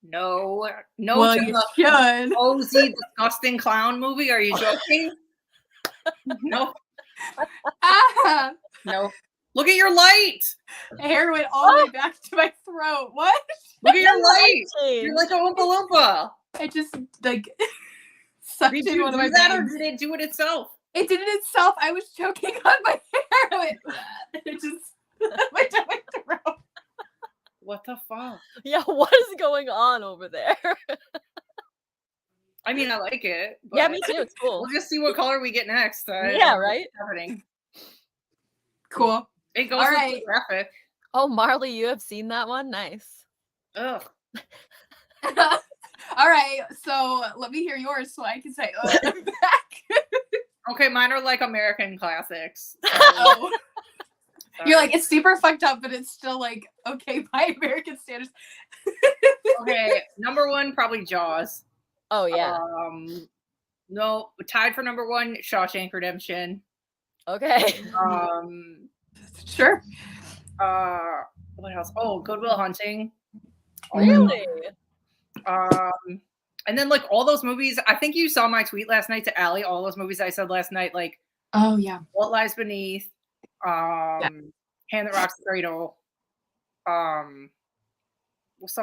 No. Well, you should. Cozy, disgusting clown movie. Are you joking? Nope. No. Look at your light. Hair went all the way back to my throat. What? Look at your light. You're like a Oompa Loompa. I just like sucked in one of my that, or did it do it itself? It did it itself. I was choking on my hair. It just went down my throat. What the fuck? Yeah, what is going on over there? I mean, I like it. But yeah, me too. It's cool. We'll just see what color we get next. Yeah, right? Happening. Cool. It goes all right. Graphic. Oh, Marley, you have seen that one? Nice. Ugh. All right, so let me hear yours so I can say, I'm back. Okay, mine are like American classics. So. Oh. You're like, it's super fucked up, but it's still like, okay, by American standards. Okay, number 1, probably Jaws. Oh, yeah. No, tied for number 1, Shawshank Redemption. Okay. Sure. What else? Oh, Good Will Hunting. Really? And then like all those movies, I think you saw my tweet last night to Allie, all those movies I said last night, like oh yeah, What Lies Beneath, Hand That Rocks the Cradle, what's the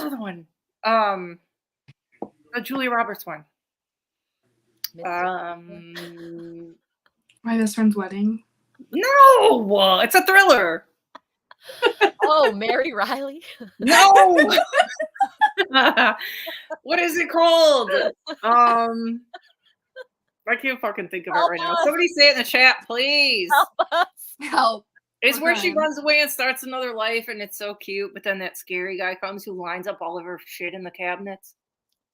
other one? The Julia Roberts one. My Best Friend's Wedding. No, it's a thriller. Oh, Mary Riley? No. What is it called? I can't fucking think of it right now. Somebody say it in the chat, please. Help us. Help. It's where she runs away and starts another life, and it's so cute. But then that scary guy comes who lines up all of her shit in the cabinets.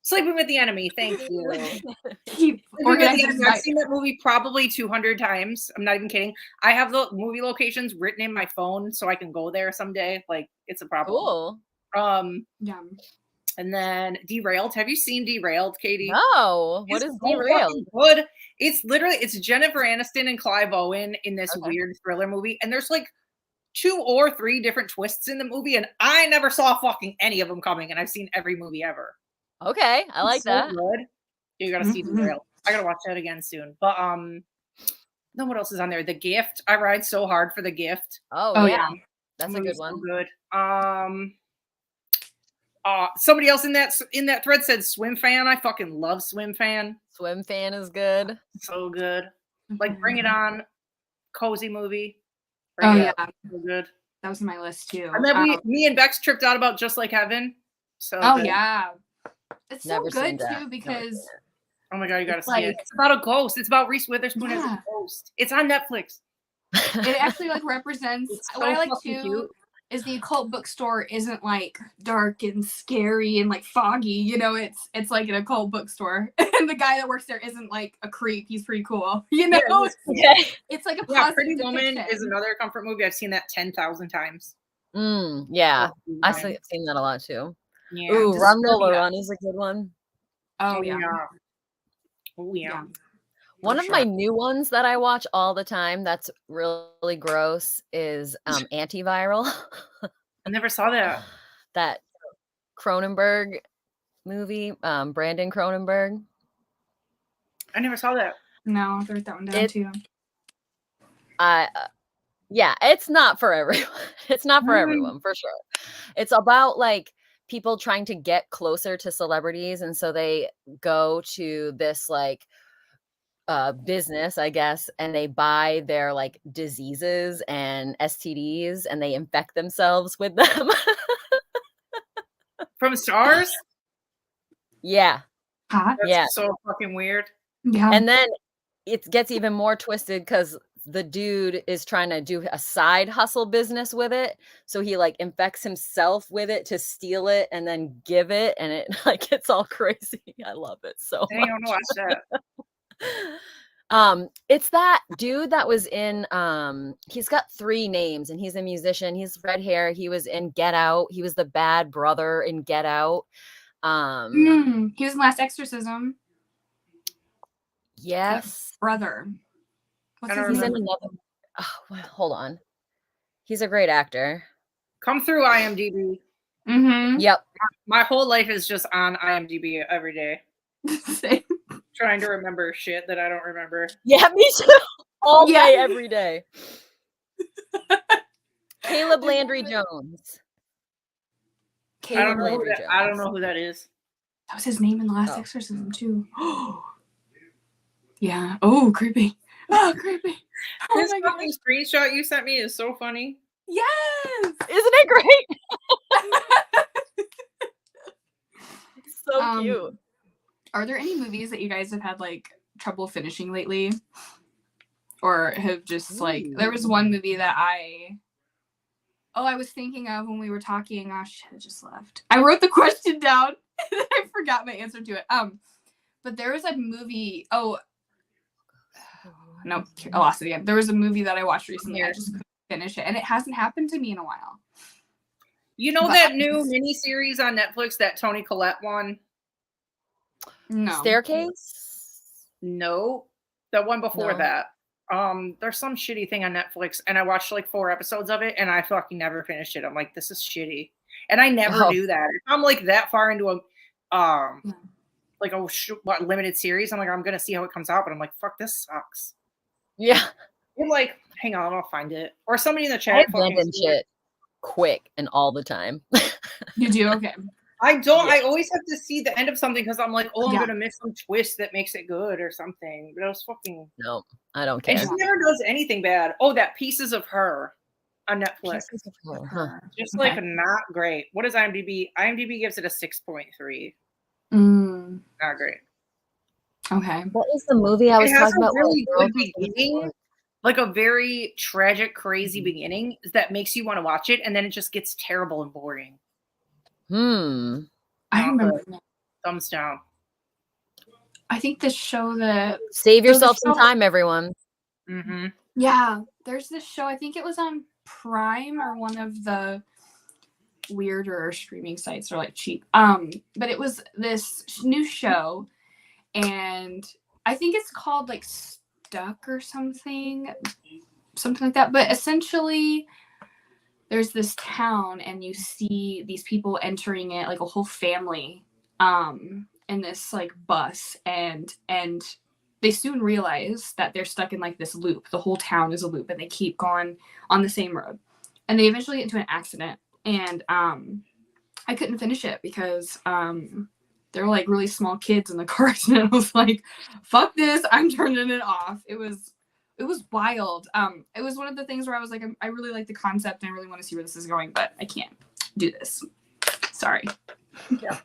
Sleeping with the Enemy. Thank you. Keep Sleeping with the organizing. Enemy. I've seen that movie probably 200 times. I'm not even kidding. I have the movie locations written in my phone so I can go there someday. Like, it's a problem. Cool. Yeah. And then Derailed. Have you seen Derailed, Katie? No. What It's is so Derailed? fucking good. It's Jennifer Aniston and Clive Owen in this Okay. weird thriller movie, and there's like 2 or 3 different twists in the movie, and I never saw fucking any of them coming, and I've seen every movie ever. Okay, I like It's so that. good. You gotta see Derailed. I gotta watch that again soon. But then what else is on there? The Gift. I ride so hard for The Gift. Oh yeah, that's a Movie's good one. So good. Somebody else in that thread said Swim Fan. I fucking love Swim Fan. Swim Fan is good. So good. Like Bring It On, cozy movie. Oh yeah, So good. that was on my list too. And then me and Bex tripped out about Just Like Heaven. So Oh good. yeah, it's so Never seen good that. too because Oh my god, you gotta It's see like- it. It's about a ghost. It's about Reese Witherspoon as Yeah. a ghost. It's on Netflix. it actually like represents It's what I so like fucking too cute. is the occult bookstore isn't like dark and scary and like foggy, you know, it's like an occult bookstore. And the guy that works there isn't like a creep, he's pretty cool. You know, Okay. it's like a Yeah, positive Pretty Woman depiction. is another comfort movie. I've seen that 10,000 times. Yeah, I've Yeah. seen that a lot too. Yeah. Ooh, Just- Run Lola Run is a good one. Oh yeah. Oh yeah. Yeah. One For of my sure. new ones that I watch all the time that's really gross is Antiviral. I never saw that. That Cronenberg movie, Brandon Cronenberg. I never saw that. No, I'll write that one down too. Yeah, it's not for everyone. It's not for everyone, for sure. It's about like people trying to get closer to celebrities, and so they go to this like business, I guess, and they buy their like diseases and STDs and they infect themselves with them. From Stars? Yeah. Hot. That's Yeah. so fucking weird. Yeah. And then it gets even more twisted because the dude is trying to do a side hustle business with it. So he like infects himself with it to steal it and then give it. And it like it's all crazy. I love it so Dang, I want to watch that. It's that dude that was in he's got 3 names and he's a musician. He's red hair. He was in Get Out. He was the bad brother in Get Out. He was in Last Exorcism. Yes. Brother. What's I don't his He's in name? another well, hold on. He's a great actor. Come through IMDb. Mm-hmm. Yep. My whole life is just on IMDb every day. Same. Trying to remember shit that I don't remember. Yeah, me too. All Yeah. day, every day. Caleb Landry Jones. I don't Caleb know Landry Jones. I don't know who that is. That was his name in the Last Oh. Exorcism too. Yeah. Oh, creepy. Oh, creepy. Oh This my fucking screenshot you sent me is so funny. Yes. Isn't it great? So cute. Are there any movies that you guys have had like trouble finishing lately? Or have just like there was one movie that I was thinking of when we were talking. Oh shit, it just left. I wrote the question down and I forgot my answer to it. But there was a movie. Oh no, I lost it again. There was a movie that I watched recently. I just couldn't finish it, and it hasn't happened to me in a while. You know But that I new just- miniseries on Netflix that Toni Collette one? No. Staircase? No. The one before No. that. There's some shitty thing on Netflix, and I watched like 4 episodes of it, and I fucking never finished it. I'm like, this is shitty, and I never Oh. do that. If I'm like that far into a like a limited series, I'm like, I'm gonna see how it comes out, but I'm like, fuck, this sucks. Yeah. I'm like, hang on, I'll find it. Or somebody in the I chat. abandon shit quick and all the time. You do? Okay. I don't. Yeah. I always have to see the end of something because I'm like, oh, I'm Yeah. gonna miss some twist that makes it good or something. But I was fucking. No, I don't And care. she never does anything bad. Oh, that Pieces of Her on Netflix. Pieces of her, huh? Just Okay. like not great. What is IMDb? IMDb gives it a 6.3. Mm, Not great. okay. What was the movie I was It has talking a about? where really the girl good goes to the beginning, forest? like a very tragic, crazy Mhm. beginning that makes you want to watch it, and then it just gets terrible and boring. Hmm. I Not remember. Thumbs down. I think the show that Save So the yourself some show- time, everyone. Mm-hmm. yeah, there's this show. I think it was on Prime or one of the weirder streaming sites or like cheap. But it was this new show, and I think it's called like Stuck or something like that. But essentially, there's this town, and you see these people entering it, like a whole family, in this like bus, and they soon realize that they're stuck in like this loop. The whole town is a loop, and they keep going on the same road, and they eventually get into an accident. And I couldn't finish it because there were like really small kids in the car accident. I was like, "Fuck this! I'm turning it off." It was wild. It was one of the things where I was like, I really like the concept and I really want to see where this is going, but I can't do this. Sorry. Yeah.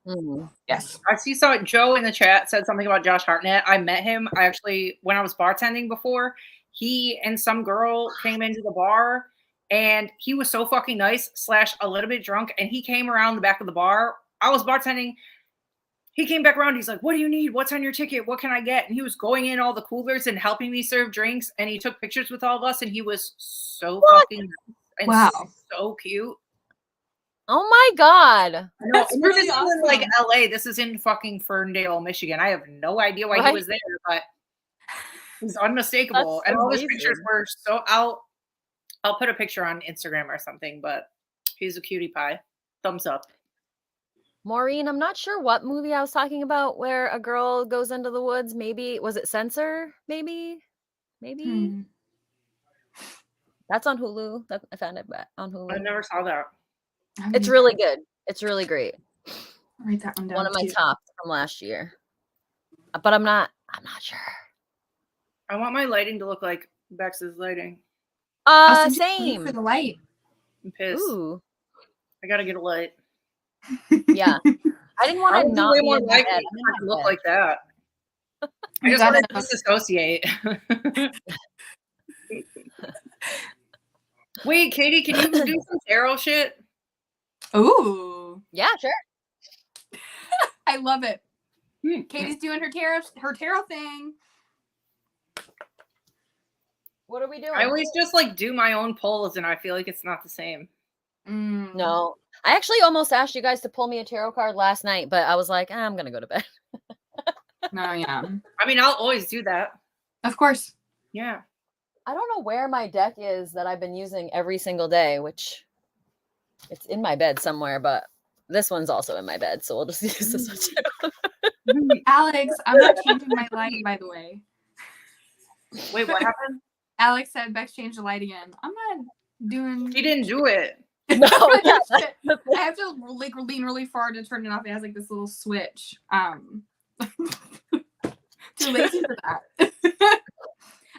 Mm-hmm. Yes. I saw Joe in the chat said something about Josh Hartnett. I met him. I actually, when I was bartending before, he and some girl came into the bar, and he was so fucking nice / a little bit drunk, and he came around the back of the bar. I was bartending. He came back around. He's like, "What do you need? What's on your ticket? What can I get?" And he was going in all the coolers and helping me serve drinks, and he took pictures with all of us, and he was so fucking nice and Wow. so cute. Oh my God. No, That's this really isn't awesome. like LA. This is in fucking Ferndale, Michigan. I have no idea why he Right. was there, but he's unmistakable. That's And all his amazing. pictures were so. I'll put a picture on Instagram or something, but he's a cutie pie. Thumbs up. Maureen, I'm not sure what movie I was talking about where a girl goes into the woods. Maybe, was it Censor? Maybe. That's on Hulu. I found it on Hulu. I never saw that. It's really good. It's really great. Write that one down. One of my too. tops from last year. But I'm not sure. I want my lighting to look like Bex's lighting. I'll send you a link Same. for the light. I'm pissed. Ooh. I gotta get a light. Yeah. I didn't want I to would do not way be more in my light bed. if I could look like that. I You just want to gotta- disassociate. Wait, Katie, can you do some tarot shit? Ooh, Yeah, sure. I love it. Hmm. Katie's doing her tarot thing. What are we doing? I always just like do my own polls, and I feel like it's not the same. No. I actually almost asked you guys to pull me a tarot card last night, but I was like, I'm going to go to bed. No, yeah. I mean, I'll always do that. Of course. Yeah. I don't know where my deck is that I've been using every single day, which it's in my bed somewhere, but this one's also in my bed, so we'll just use this one too. Alex, I'm not changing my light, by the way. Wait, what happened? Alex said Bex changed the light again. I'm not doing. She didn't do it. No, yeah, I have to like lean really far to turn it off. It has like this little switch. Too lazy for that.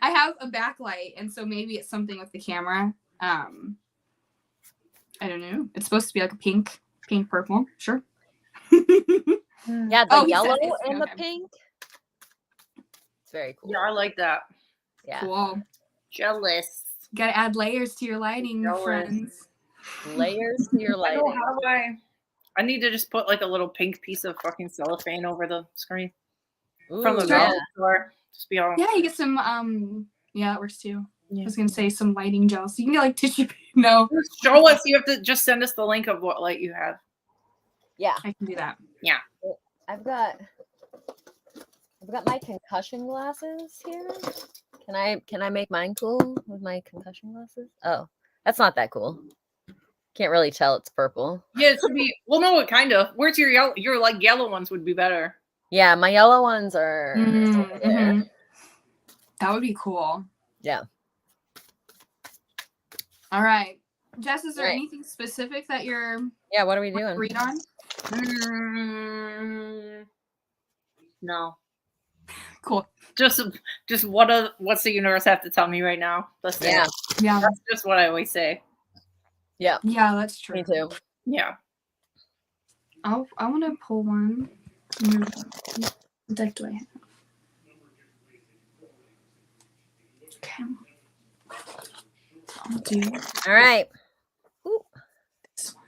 I have a backlight, and so maybe it's something with the camera. I don't know. It's supposed to be like a pink purple. Sure. yeah, the he yellow said it's- and the okay. pink. It's very cool. Yeah, I like that. Yeah. Cool. Jealous. Gotta add layers to your lighting, Jealous. friends. Layers to your I know, lighting. how do I need to just put like a little pink piece of fucking cellophane over the screen from the Ooh, dollar yeah. store. Just be all. Yeah, you get some. Yeah, that works too. Yeah. I was gonna say some lighting gels. You can get like tissue. No, Just show us. You have to just send us the link of what light you have. Yeah. I can do that. I've got my concussion glasses here. Can I make mine cool with my concussion glasses? Oh, that's not that cool. Can't really tell it's purple. Yeah, it should be. Well, no, it kind of. Where's your yellow? Your like yellow ones would be better. Yeah, my yellow ones are over there. Mhm. That would be cool. Yeah. All right, Jess, is there Right. anything specific that you're Yeah, what are we want to doing? read on? No. Cool. Just what's the universe have to tell me right now? That's it. Yeah, Yeah, That's just what I always say. yeah, that's true. me too. Yeah. I want to pull one. What deck do I have? Okay. I'll do All right. Ooh. this one.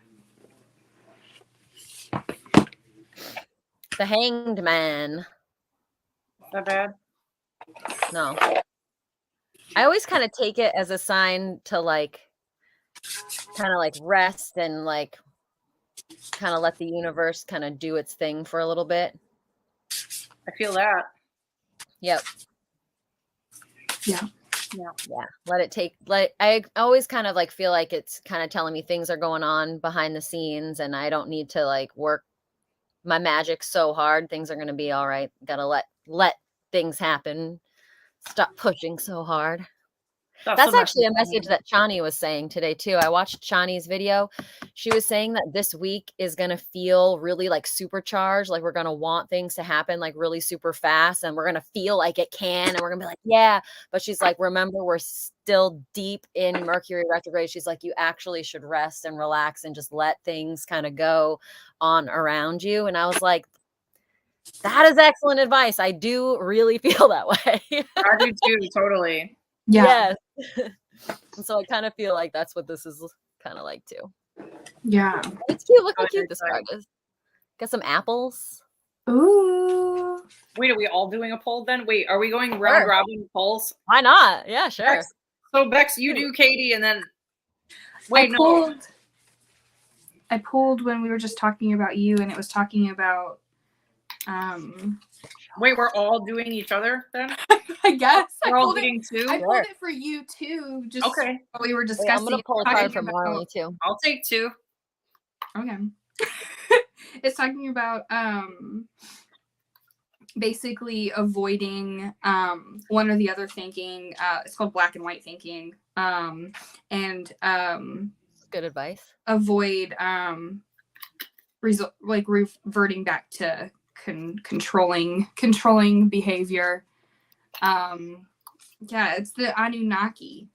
The Hanged Man. That bad? No. I always kind of take it as a sign to like kind of like rest and like kind of let the universe kind of do its thing for a little bit. I feel that. Yep. Yeah. Let it take, like, I always kind of like feel like it's kind of telling me things are going on behind the scenes and I don't need to like work my magic so hard. Things are going to be all right. Gotta let things happen. Stop pushing so hard. That's actually a message that Chani was saying today too. I watched Chani's video. She was saying that this week is going to feel really like supercharged. Like we're going to want things to happen like really super fast and we're going to feel like it can. And we're going to be like, yeah. But she's like, remember, we're still deep in Mercury retrograde. She's like, you actually should rest and relax and just let things kind of go on around you. And I was like, that is excellent advice. I do really feel that way. I do too, totally. Yeah. Yes. And so I kind of feel like that's what this is kind of like too. Yeah. It's cute. Look how cute this card is. Got some apples. Ooh. Wait, are we all doing a poll then? Wait, are we going round robin polls? Why not? Yeah, sure. Bex, so Bex, you do Katie, and then wait, I pulled when we were just talking about you, and it was talking about. Wait, we're all doing each other then? I guess We're all doing two. I pulled it for you too. Just okay. What we were discussing. Wait, I'm gonna pull a card from Marley too. I'll take two. Okay. It's talking about basically avoiding one or the other thinking. It's called black and white thinking. And good advice. Avoid reverting back to controlling behavior. Yeah, it's the Anunnaki.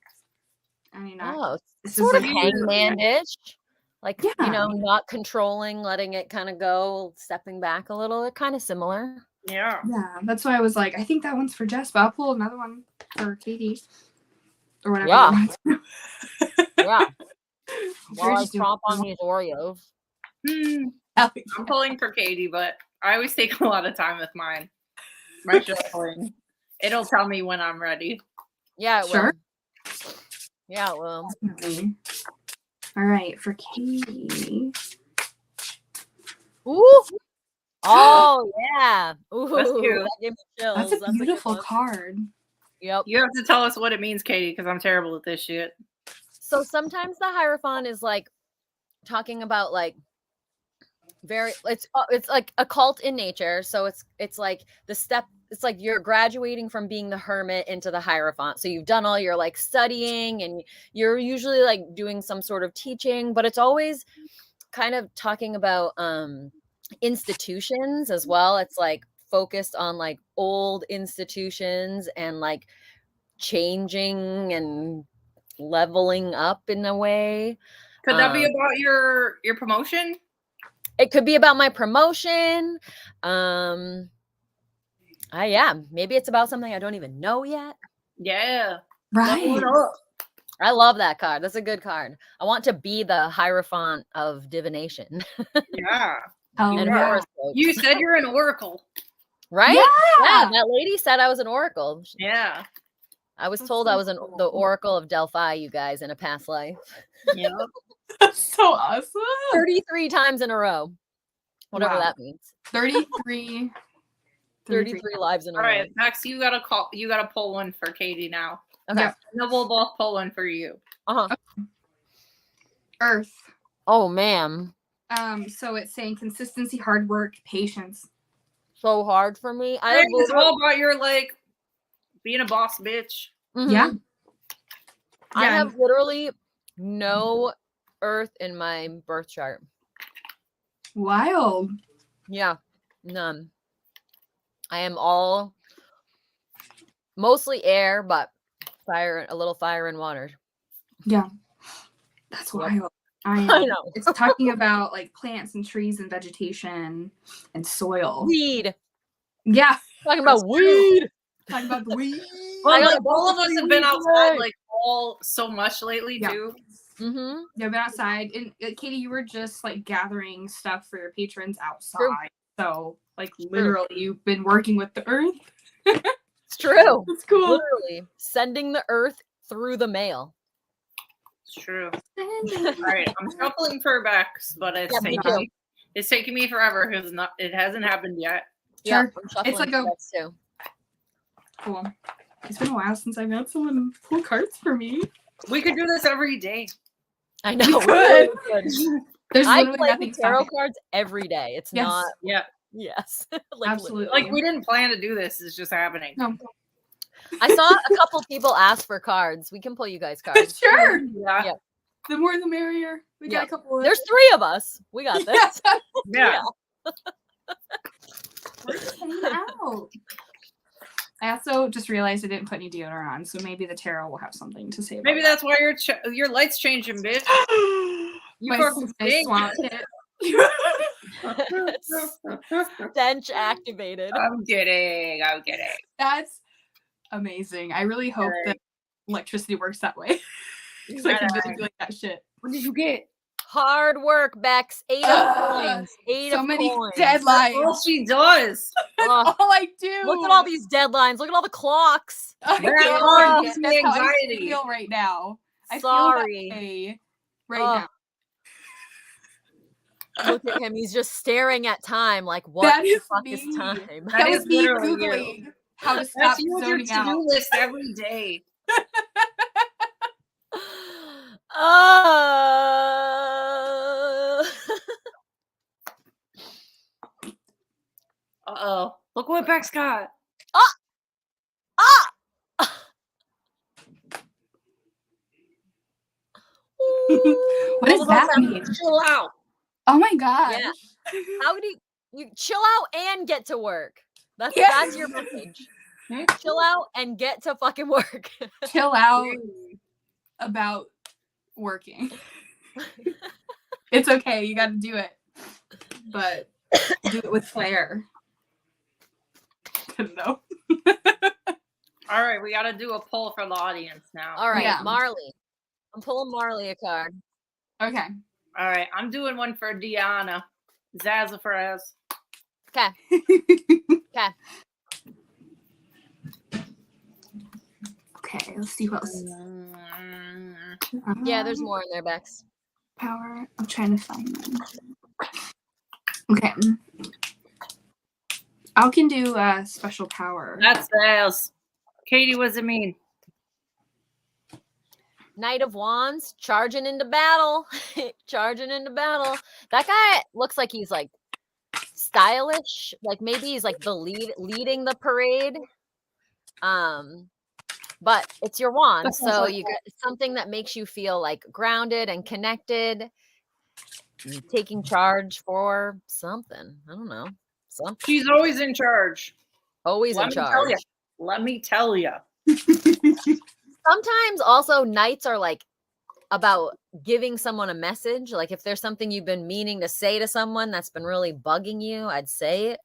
Oh, sort of hangman-ish. Like, yeah. You know, not controlling, letting it kind of go, stepping back a little. They're kind of similar. Yeah. Yeah, that's why I was like, I think that one's for Jess, but I'll pull another one for Katie. Or whatever. Yeah. Yeah. While I chomp on these Oreos. I'm pulling for Katie, but I always take a lot of time with mine. My shuffling. It'll tell me when I'm ready. Yeah, it sure. Will. Yeah, it will. Definitely. All right, for Katie. Ooh. Oh, yeah. Ooh, that's cute. That gave me chills. That's a beautiful card. Yep. You have to tell us what it means, Katie, because I'm terrible at this shit. So sometimes the Hierophant is like talking about like it's like occult in nature. So it's like the step. It's like you're graduating from being the hermit into the Hierophant. So you've done all your like studying and you're usually like doing some sort of teaching, but it's always kind of talking about institutions as well. It's like focused on like old institutions and like changing and leveling up in a way. Could that be about your promotion? It could be about my promotion. Yeah, maybe it's about something I don't even know yet. Yeah. Right. I love that card. That's a good card. I want to be the Hierophant of divination. Yeah. You said you're an oracle. Right? Yeah. That lady said I was an oracle. Yeah. I was told I was the Oracle of Delphi, you guys, in a past life. Yeah. That's so awesome. 33 times in a row. Whatever that means. 33 lives in a row. All right, Max, you gotta pull one for Katie now. Okay. Yeah. And we'll both pull one for you. Uh-huh. Earth. Oh, man. So it's saying consistency, hard work, patience. So hard for me. It's all about your like being a boss bitch. Mm-hmm. Yeah. I have literally no Earth in my birth chart. Wild. Yeah, none. I am all mostly air, but a little fire and water. Yeah. That's wild. I know. It's talking about like plants and trees and vegetation and soil. Weed. Yeah. Talking about weed. Talking about the weed. Well, like, all of us have been outside like all so much lately too. Mm-hmm. Yeah, been outside. And Katie, you were just like gathering stuff for your patrons outside. True. So, like, literally, you've been working with the earth. It's true. It's cool. Literally sending the earth through the mail. It's true. All right, I'm shuffling for Bex, but it's taking me forever because it hasn't happened yet. Yeah, Sure. I'm shuffling It's like for Bex too. Cool. It's been a while since I've had someone pull cards for me. We could do this every day. I know. We could. There's I literally play nothing with tarot stopping. cards every day. It's not. Yeah. Yes. Absolutely. Like we didn't plan to do this. It's just happening. No. I saw a couple people ask for cards. We can pull you guys cards. Sure. Yeah. Yeah. The more the merrier. We got a couple of There's 3 of us. We got this. Yeah. We're just hanging out. I also just realized I didn't put any deodorant on, so maybe the tarot will have something to say about Maybe that's why your light's changing, bitch. You my fucking stink. swamp hit. Stench activated. I'm kidding. That's amazing. I really hope that electricity works that way. Because I can really feel that shit. What did you get? Hard work, Bex. 8 of coins. 8 so of many coins. deadlines. That's all she does. That's all I do. Look at all these deadlines. Look at all the clocks. I That can't hard forget. gives me That's how I anxiety. feel right now. I Sorry. feel that way right now. Look at him. He's just staring at time like, what That the is fuck me. is time? That was is me literally Googling you. how to stop That's you with your zoning out. to-do list every day. Uh-oh. Look what Bex got. What does that mean? Chill out. Oh my gosh. Yeah. How do you chill out and get to work? That's your message. Chill out and get to fucking work. Chill out about working. It's okay. You got to do it. But do it with flair. No. All right, we got to do a poll for the audience now. All right, Yeah. Marley. I'm pulling Marley a card. Okay. All right, I'm doing one for Deanna. Zazafraz. Okay. Okay. Okay, let's see what else. Yeah, there's more in there, Bex. Power. I'm trying to find them. Okay. I can do a special power. That's Zaz. Katie, what does it mean? Knight of Wands, charging into battle. Charging into battle. That guy looks like he's like stylish. Like maybe he's like the leading the parade. But it's your wand, so you get something that makes you feel like grounded and connected. Taking charge for something. I don't know. Something. She's always in charge. Always in charge. Let me tell you. Sometimes also nights are like about giving someone a message. Like if there's something you've been meaning to say to someone that's been really bugging you, I'd say it.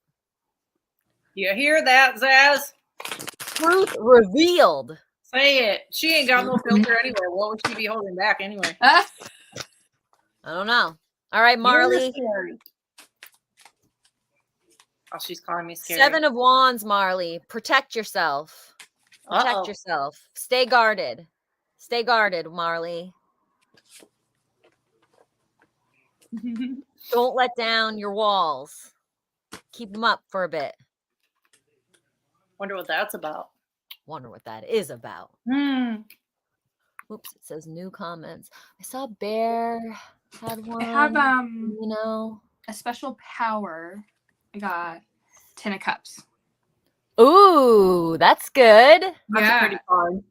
You hear that, Zaz? Truth revealed. Say it. She ain't got no filter anyway. What would she be holding back anyway? I don't know. All right, Marley. Oh, she's calling me scary. 7 of Wands, Marley. Protect yourself. Protect yourself. Stay guarded. Stay guarded, Marley. Don't let down your walls. Keep them up for a bit. Wonder what that's about. Wonder what that is about. Oops, it says new comments. I saw Bear had one. I have you know, a special power. I got 10 of Cups. Ooh, that's good. That's a pretty card.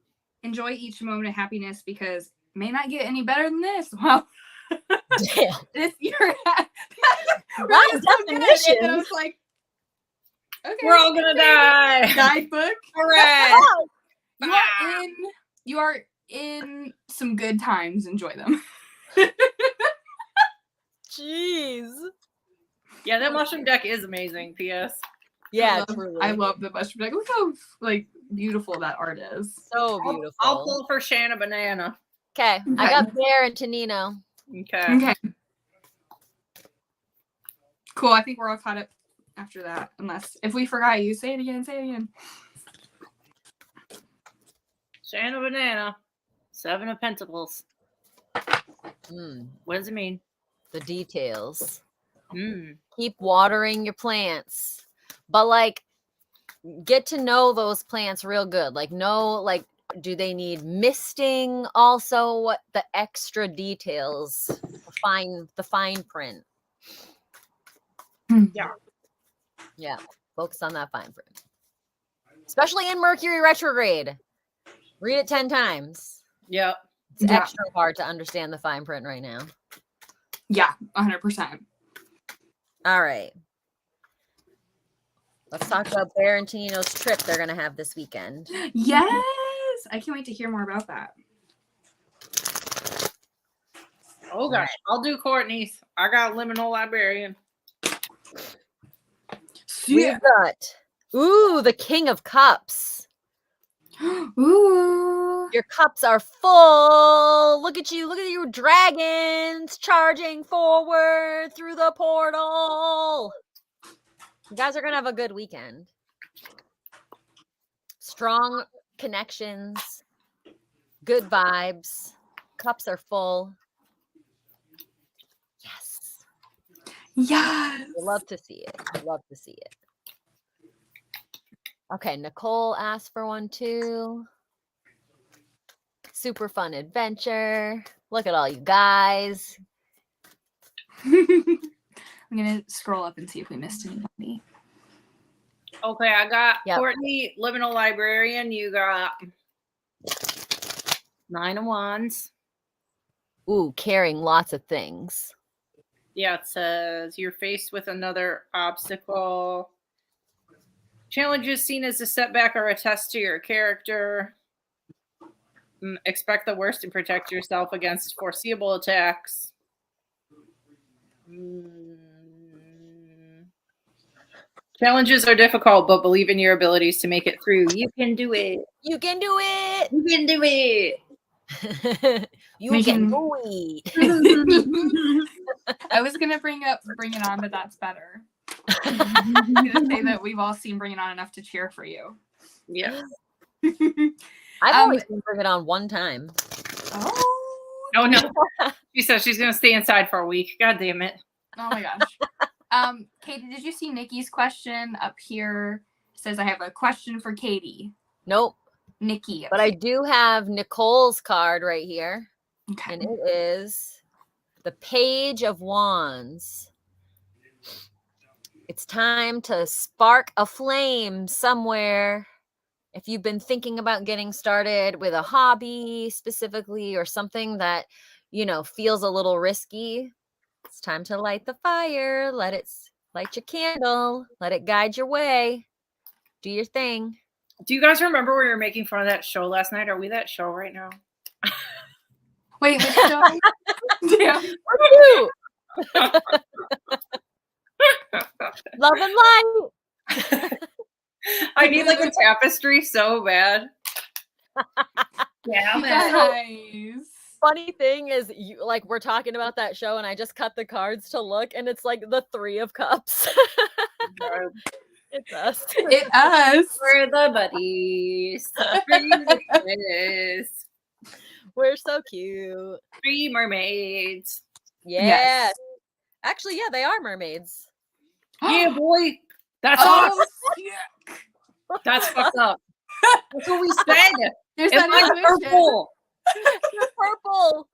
Enjoy each moment of happiness because it may not get any better than this. Well, Damn. this year That definition. I was like, okay, we're all gonna die. Guidebook. Correct. You are in some good times. Enjoy them. Jeez. Yeah, that mushroom deck is amazing. P.S. Yeah, truly. I love the mushroom deck. Look how like beautiful that art is. So beautiful. I'll pull for Shanna Banana. Okay, I got Bear and Tanino. Okay. Cool. I think we're all caught up. after that. Unless if we forgot you, say it again. Say it again. Shana banana. 7 of Pentacles. What does it mean? The details. Mm. Keep watering your plants, but like get to know those plants real good. Like know, like, do they need misting? Also, what the extra details, the fine print. Yeah, focus on that fine print, especially in Mercury retrograde. Read it 10 times. Yep. It's extra hard to understand the fine print right now. Yeah, 100%. All right. Let's talk about Bear and Tanito's trip they're going to have this weekend. Yes! I can't wait to hear more about that. Oh, gosh. I'll do Courtney's. I got Liminal Librarian. We've got, the King of Cups. Ooh. Your cups are full. Look at you. Look at you, dragons charging forward through the portal. You guys are going to have a good weekend. Strong connections, good vibes. Cups are full. Yes. Yes. I love to see it. I love to see it. Okay, Nicole asked for one too. Super fun adventure. Look at all you guys. I'm going to scroll up and see if we missed anybody. Okay, I got Courtney, Liminal Librarian. You got 9 of Wands. Ooh, carrying lots of things. Yeah, it says you're faced with another obstacle. Challenges seen as a setback or a test to your character. Expect the worst and protect yourself against foreseeable attacks. Challenges are difficult, but believe in your abilities to make it through. You can do it. You can do it. You can do it. You can do it. I was gonna bring it on, but that's better. I'm gonna say that we've all seen Bring It On enough to cheer for you. Yeah. I've only seen Bring It On one time. Oh no. She says she's gonna stay inside for a week. God damn it. Oh my gosh. Katie, did you see Nikki's question up here? It says I have a question for Katie. Nope. Nikki. But I do have Nicole's card right here. Okay. And it is the Page of Wands. It's time to spark a flame somewhere. If you've been thinking about getting started with a hobby specifically or something that, feels a little risky, it's time to light the fire. Light your candle. Let it guide your way. Do your thing. Do you guys remember we were making fun of that show last night? Are we that show right now? Wait, which show? Damn. Love and light. I need like a tapestry so bad. Yeah, nice. Funny thing is, we're talking about that show, and I just cut the cards to look, and it's like the 3 of Cups. It's us. It's us. We're the buddies. We're so cute. 3 mermaids. Yeah. Yes. Actually, yeah, they are mermaids. Yeah, boy. That's awesome. Yeah. That's fucked up. That's what we said. There's it's like purple. You're purple.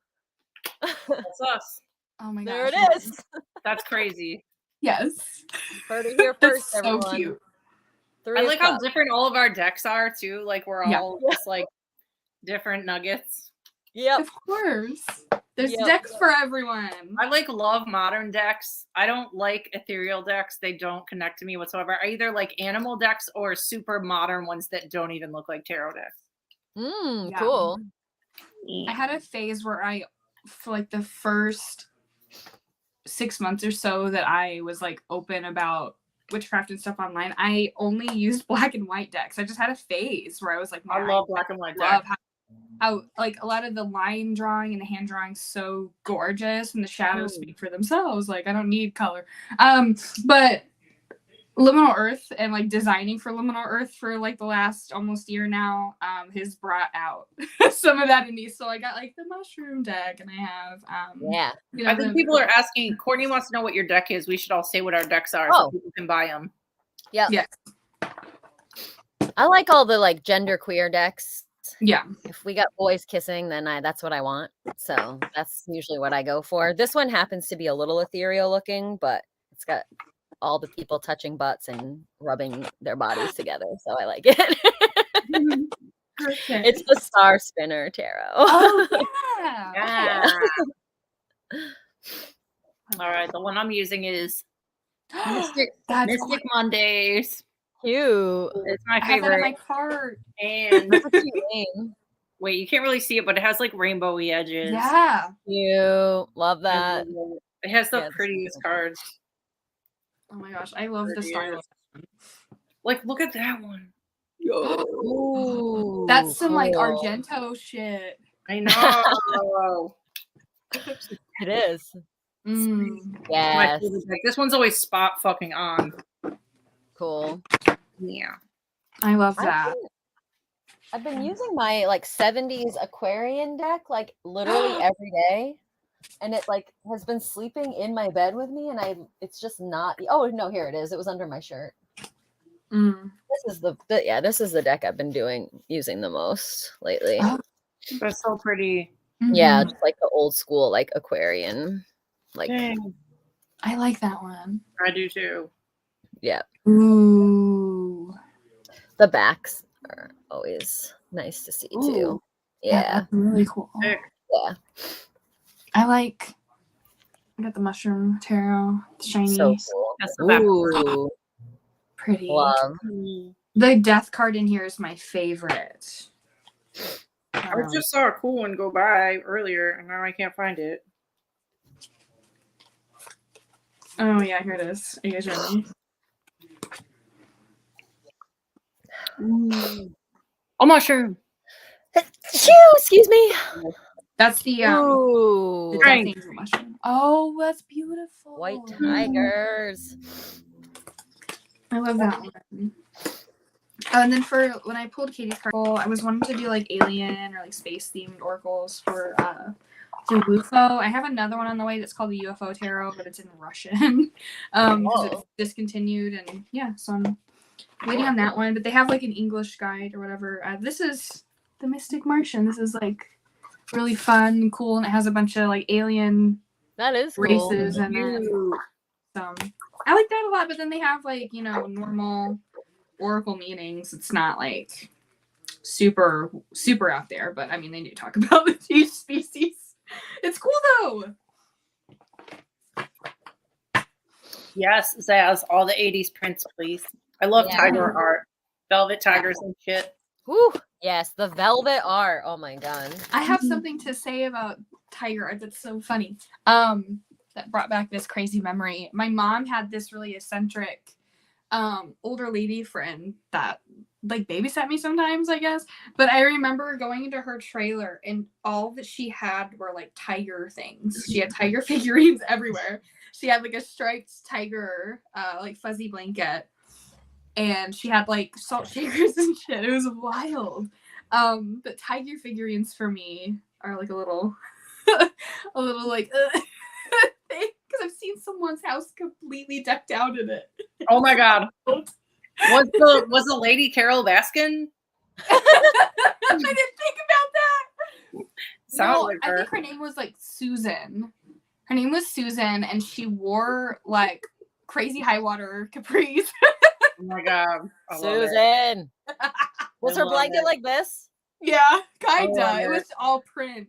That's us. Oh my god. There it is. That's crazy. Yes. Heard it here first, That's everyone. So cute. I like how different all of our decks are too. Like we're all just like different nuggets. Yeah. Of course. There's decks for everyone. I love modern decks. I don't like ethereal decks. They don't connect to me whatsoever. I either like animal decks or super modern ones that don't even look like tarot decks. Cool. I had a phase where for like the first 6 months or so that I was like open about witchcraft and stuff online, I only used black and white decks. I just had a phase where I was like, I love black and white decks. How like a lot of the line drawing and the hand drawing so gorgeous and the shadows speak for themselves. Like I don't need color. But Liminal Earth and like designing for Liminal Earth for like the last almost year now, has brought out some of that in me. So I got like the mushroom deck, and I have you know, I think people are asking. Courtney wants to know what your deck is. We should all say what our decks are so people can buy them. Yeah. Yes. I like all the like gender queer decks. Yeah. If we got boys kissing, then that's what I want. So that's usually what I go for. This one happens to be a little ethereal looking, but it's got all the people touching butts and rubbing their bodies together. So I like it. Perfect. It's the Star Spinner Tarot. Oh, yeah. Yeah. All right. The one I'm using is Mystic Mondays. Cute. It's my I have that in favorite. my cart. And That's a cute name. wait, you can't really see it, but it has like rainbowy edges. Yeah. Cute. Love that. It has the Yeah, prettiest cards. Oh my gosh, I love the style. Like, look at that one. Ooh, That's some like cool. Argento shit. I know. It is. Yeah. Yes. This one's always spot fucking on. Cool. Yeah. I love that. I've been using my like 70s Aquarian deck like literally every day. And it like has been sleeping in my bed with me, and it's just not. Oh no, here it is. It was under my shirt. This is this is the deck I've been using the most lately. Oh. That's so pretty. Yeah, just like the old school like Aquarian. Like Dang. I like that one. I do too. Yeah. Ooh. The backs are always nice to see too. Yeah. That's really cool. Sick. Yeah. I got the mushroom tarot. It's shiny. So cool. That's the back. Ooh. Pretty. Love. The death card in here is my favorite. I just saw a cool one go by earlier, and now I can't find it. Oh yeah, here it is. Are you guys ready? Oh, mushroom. Excuse me. That's the Ooh. the death angel mushroom. Oh, that's beautiful. White tigers. I love that one. And then for when I pulled Katie's card, I was wanting to do like alien or like space themed oracles for UFO. I have another one on the way that's called the UFO tarot, but it's in Russian because it's discontinued. And yeah, so I'm waiting on that one. But they have like an English guide or whatever. This is the Mystic Martian. This is like really fun and cool, and it has a bunch of like alien races and I like that a lot. But then they have like, you know, normal oracle meanings. It's not like super out there, but I mean they do talk about each species. It's cool though. Yes, Zaz, all the 80s prints, please. I love tiger art. Velvet tigers and shit. Whew. Yes, the velvet art. Oh my god. I have something to say about tiger art that's so funny. That brought back this crazy memory. My mom had this really eccentric older lady friend that like babysat me sometimes, I guess. But I remember going into her trailer and all that she had were like tiger things. She had tiger figurines everywhere. She had like a striped tiger, like fuzzy blanket. And she had like salt shakers and shit. It was wild. But tiger figurines for me are like a little like thing, because I've seen someone's house completely decked out in it. Oh my god. Was the lady Carol Baskin? I didn't think about that. Sounds like her. I think her name was like Susan. Her name was Susan, and she wore like crazy high water capris. Oh my god. Susan. Was her blanket like this? Yeah, kinda. It was all print.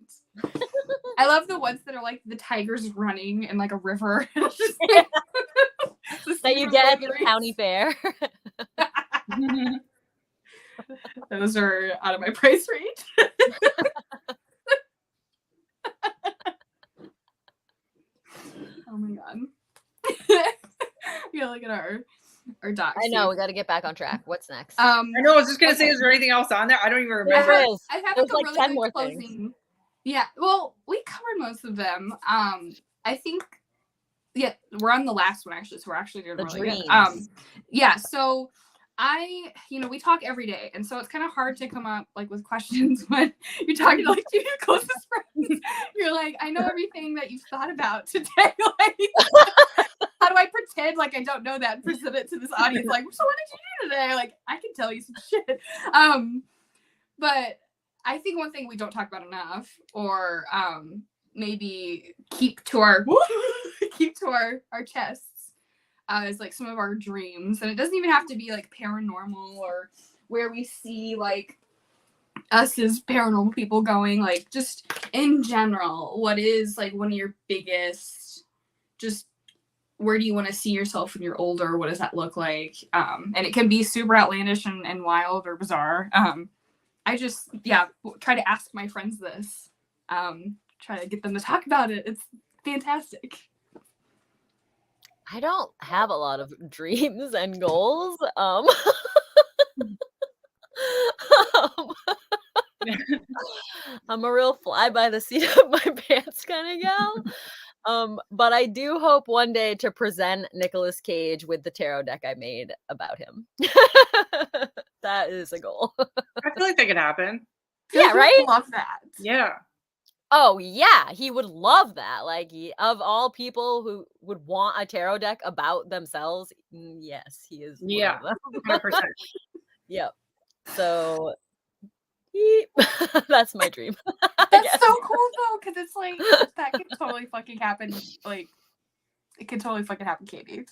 I love the ones that are like the tigers running in like a river. That you get at the county fair. Those are out of my price range. Oh my god. Yeah, look at our docs. I know, we got to get back on track. What's next? I know, I was just gonna say, is there anything else on there? I don't even remember. There is. I have There's like a like really 10 more closing. things. Yeah, well, we covered most of them. I think Yeah, we're on the last one actually, so we're actually doing The really dreams. good. Yeah, so we talk every day, and so it's kind of hard to come up like with questions when you're talking to like your closest friends. You're like, I know everything that you've thought about today. Like, how do I pretend like I don't know that and present it to this audience? Like, so what did you do today? Like, I can tell you some shit. But I think one thing we don't talk about enough, or maybe keep to our chests, is like some of our dreams. And it doesn't even have to be like paranormal or where we see like us as paranormal people going, like just in general, what is like one of your biggest, just where do you want to see yourself when you're older? What does that look like? And it can be super outlandish and wild or bizarre. I just try to ask my friends this, try to get them to talk about it. It's fantastic. I don't have a lot of dreams and goals. I'm a real fly by the seat of my pants kind of gal. But I do hope one day to present Nicolas Cage with the tarot deck I made about him. That is a goal. I feel like that could happen. Yeah, right? Love that. Yeah. Oh, yeah, he would love that. Like, of all people who would want a tarot deck about themselves, yes, he is. Yeah, one of them. 100%. Yep. So, that's my dream. That's so cool though, because it's like that could totally fucking happen. Like, it could totally fucking happen, Katie.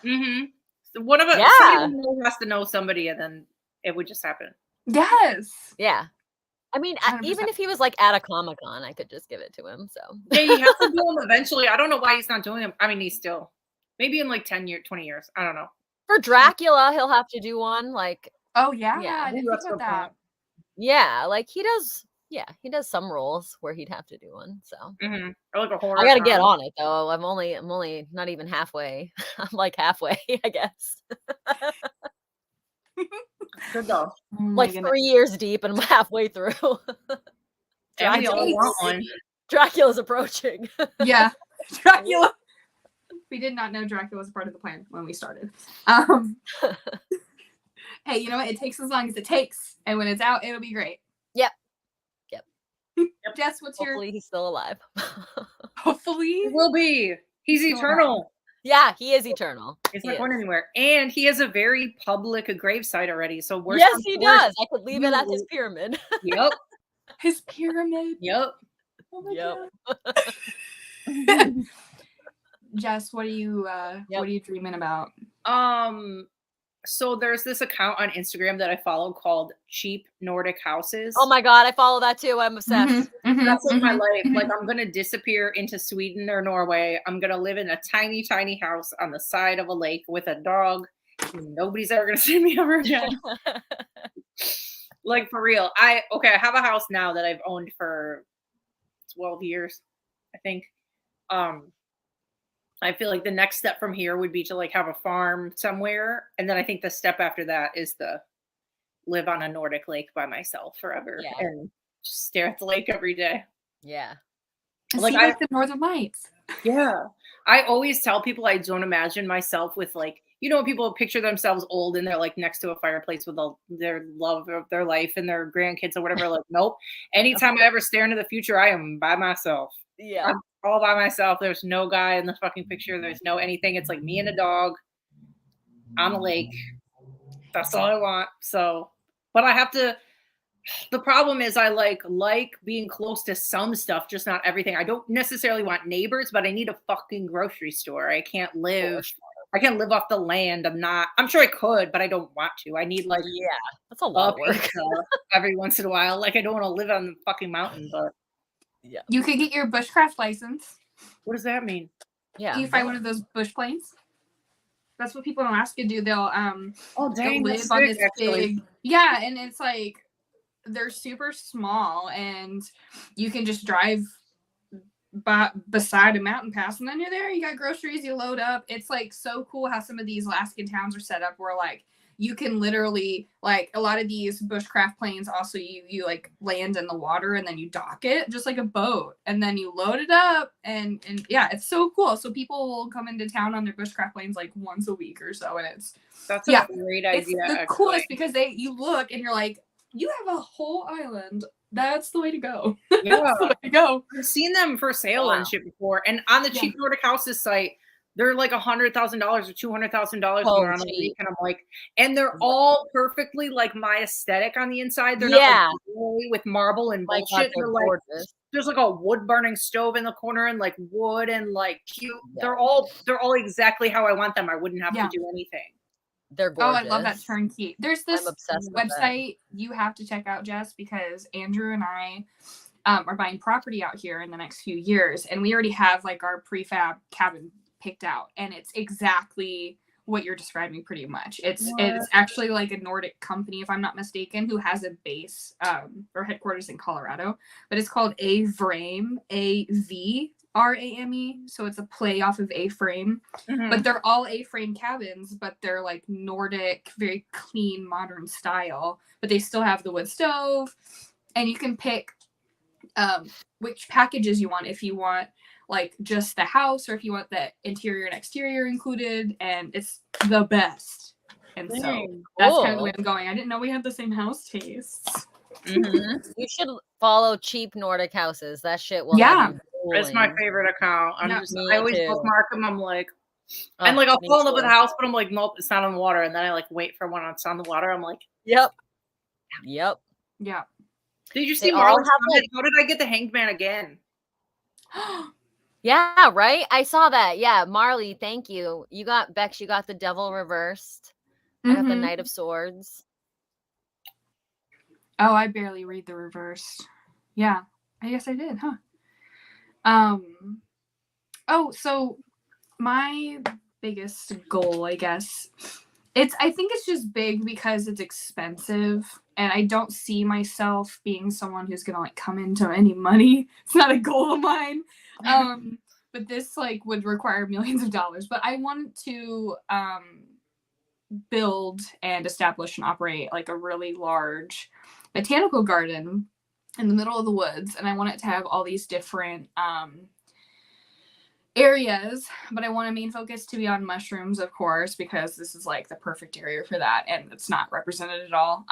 Mm-hmm. So one of us has to know somebody, and then it would just happen. Yes. Yeah. I mean, 100%. even if he was like at a Comic-Con, I could just give it to him. So yeah, he has to do them eventually. I don't know why he's not doing them. I mean, he's still maybe in like 10 years, 20 years. I don't know. For Dracula, he'll have to do one. Like, oh yeah, yeah, I didn't think about that. Yeah, like he does. Yeah, he does some roles where he'd have to do one. So or like a horror. I got to get on it though. I'm only not even halfway. I'm like halfway, I guess. Good though. Like 3 years deep, and I'm halfway through. And we all want one. Dracula's approaching. Yeah, Dracula. We did not know Dracula was part of the plan when we started. Hey, you know what? It takes as long as it takes, and when it's out, it'll be great. Yep. Jess, what's Hopefully he's still alive. Hopefully he will be. He's eternal. Yeah, he is eternal. He's not going anywhere. And he has a very public gravesite already. So yes, he does. I could leave it at his pyramid. Yep. His pyramid. Yep. Oh my God. Jess, what are you dreaming about? So there's this account on Instagram that I follow called Cheap Nordic Houses. Oh my God, I follow that too. I'm obsessed. That's like my life. Like, I'm gonna disappear into Sweden or Norway. I'm gonna live in a tiny, tiny house on the side of a lake with a dog. Nobody's ever gonna see me ever again. Like, for real. I have a house now that I've owned for 12 years, I think. I feel like the next step from here would be to like have a farm somewhere. And then I think the step after that is to live on a Nordic lake by myself forever and just stare at the lake every day. Yeah. Like, see like the Northern Lights. Yeah. I always tell people I don't imagine myself with like, you know, people picture themselves old and they're like next to a fireplace with their love of their life and their grandkids or whatever. Like, nope. Anytime I ever stare into the future, I am by myself. Yeah. I'm all by myself. There's no guy in the fucking picture. There's no anything. It's like me and a dog on a lake. That's all I want. So, but I have to, the problem is I like being close to some stuff, just not everything. I don't necessarily want neighbors, but I need a fucking grocery store. I can't live off the land. I'm sure I could, but I don't want to. I need like, that's a lot of work every once in a while. Like, I don't want to live on the fucking mountain, but yeah. You could get your bushcraft license. What does that mean? Yeah. You find one of those bush planes. That's what people in Alaska do. They'll dang, they'll live on this big. Yeah, and it's like they're super small, and you can just drive beside a mountain pass, and then you're there. You got groceries. You load up. It's like so cool how some of these Alaskan towns are set up, where like you can literally, like, a lot of these bushcraft planes also you like land in the water and then you dock it just like a boat and then you load it up and yeah, it's so cool. So people will come into town on their bushcraft planes like once a week or so, and that's a great idea. It's the actually. coolest because you look and you're like, you have a whole island. That's the way to go. Yeah. That's the way to go. I've seen them for sale and shit before, and on the Cheap Nordic Houses site, they're like $100,000 or $200,000 more on a week, and I'm like, and they're all perfectly like my aesthetic on the inside. They're not like with marble and bullshit. They're like, there's like a wood burning stove in the corner and like wood and like cute. Yeah. They're all exactly how I want them. I wouldn't have to do anything. They're gorgeous. Oh, I love that turnkey. There's this website you have to check out, Jess, because Andrew and I are buying property out here in the next few years, and we already have like our prefab cabin picked out, and it's exactly what you're describing pretty much. It's actually like a Nordic company, if I'm not mistaken, who has a base or headquarters in Colorado, but it's called A-Frame, A-V-R-A-M-E. So it's a play off of A-Frame, but they're all A-Frame cabins, but they're like Nordic, very clean, modern style, but they still have the wood stove, and you can pick which packages you want, if you want like just the house or if you want the interior and exterior included, and it's the best. And so that's kind of the way I'm going. I didn't know we had the same house tastes. You should follow Cheap Nordic Houses. That shit will it's my favorite account. I always bookmark them. I'm like, and like I'll fall in love with a house, but I'm like, nope, it's not on the water. And then I like wait for when it's on the water. I'm like, yep. Did you see Marley's comment? How did I get the Hanged Man again? Yeah, right. I saw that. Yeah, Marley, thank you. You got Bex. You got the Devil reversed. I got the Knight of Swords. Oh, I barely read the reversed. Yeah, I guess I did, huh? Oh, so my biggest goal, I guess, I think it's just big because it's expensive, and I don't see myself being someone who's gonna like come into any money. It's not a goal of mine. But this like would require millions of dollars. But I want to build and establish and operate like a really large botanical garden in the middle of the woods, and I want it to have all these different areas, but I want a main focus to be on mushrooms, of course, because this is like the perfect area for that, and it's not represented at all.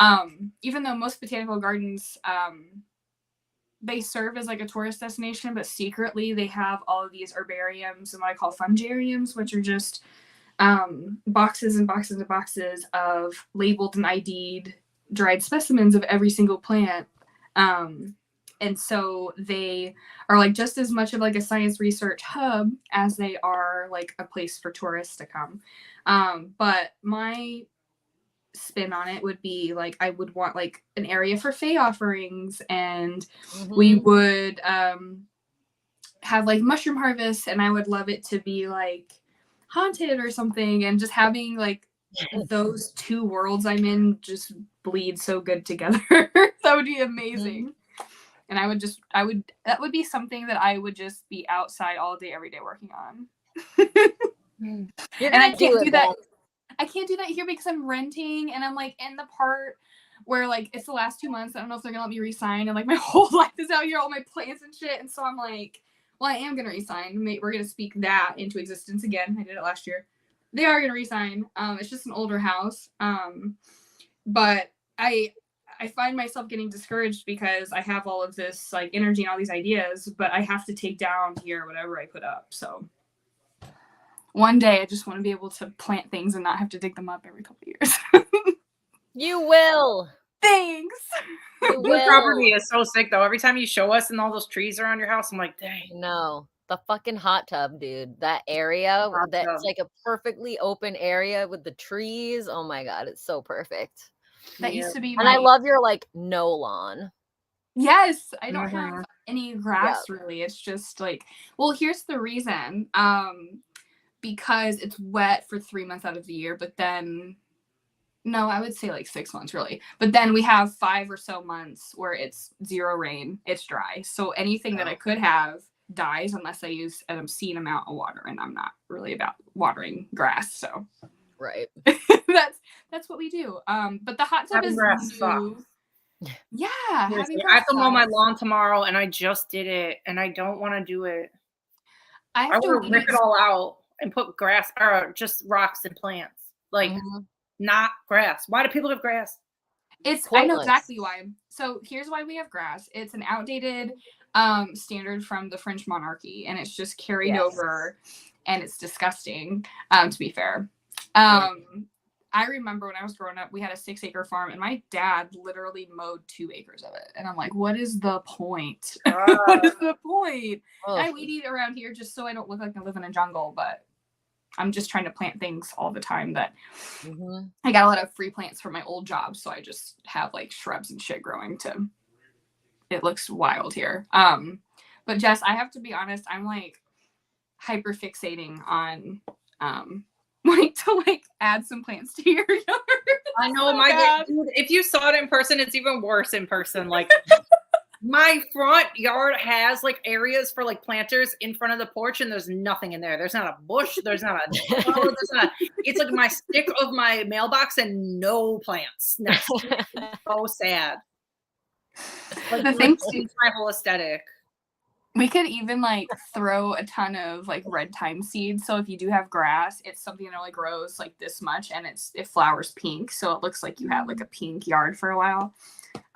Even though most botanical gardens they serve as like a tourist destination, but secretly they have all of these herbariums and what I call fungariums, which are just boxes and boxes and boxes of labeled and ID'd dried specimens of every single plant. And so they are like just as much of like a science research hub as they are like a place for tourists to come. But my spin on it would be like I would want like an area for fae offerings, and we would have like mushroom harvests, and I would love it to be like haunted or something, and just having like those two worlds I'm in just bleed so good together. That would be amazing. And that would be something that I would just be outside all day, every day working on. And I can't do that. I can't do that here because I'm renting, and I'm like in the part where like it's the last 2 months. I don't know if they're gonna let me resign, and like my whole life is out here, all my plans and shit. And so I'm like, well, I am gonna resign. We're gonna speak that into existence again. I did it last year. They are gonna resign. It's just an older house. But I find myself getting discouraged because I have all of this like energy and all these ideas, but I have to take down here whatever I put up. So one day I just want to be able to plant things and not have to dig them up every couple of years. You will. Thanks. Your property is so sick though. Every time you show us and all those trees around your house, I'm like, dang. No, the fucking hot tub, dude. That area that's like a perfectly open area with the trees. Oh my God, it's so perfect. That used to be and I love your like no lawn. Yes, I don't have any grass really. It's just like, well, here's the reason. Because it's wet for 3 months out of the year, but then no, I would say like 6 months really. But then we have 5 or so months where it's zero rain, it's dry. So anything that I could have dies unless I use an obscene amount of water, and I'm not really about watering grass. So right. that's That's what we do. But the hot tub Having is grass new. Yeah, having I have to mow my sucks. lawn tomorrow, and I just did it, and I don't want to do it. I I have to want to rip weed. it all out and put grass or just rocks and plants, like not grass. Why do people have grass? I know Pointless. exactly why. So here's why we have grass. It's an outdated standard from the French monarchy, and it's just carried over, and it's disgusting, to be fair. I remember when I was growing up, we had a 6-acre farm, and my dad literally mowed 2 acres of it. And I'm like, what is the point? What is the point? I weed eat around here just so I don't look like I live in a jungle, but I'm just trying to plant things all the time that I got a lot of free plants from my old job. So I just have like shrubs and shit growing to, it looks wild here. But Jess, I have to be honest, I'm like hyper fixating on, wanting to like add some plants to your yard. I know dude, if you saw it in person, it's even worse in person. Like my front yard has like areas for like planters in front of the porch, and there's nothing in there. There's not a bush. There's not a. It's like my stick of my mailbox and no plants. Next to it. It's so sad. Like, The thing my whole aesthetic. We could even like throw a ton of like red thyme seeds. So if you do have grass, it's something that only grows like this much, and it flowers pink, so it looks like you have like a pink yard for a while.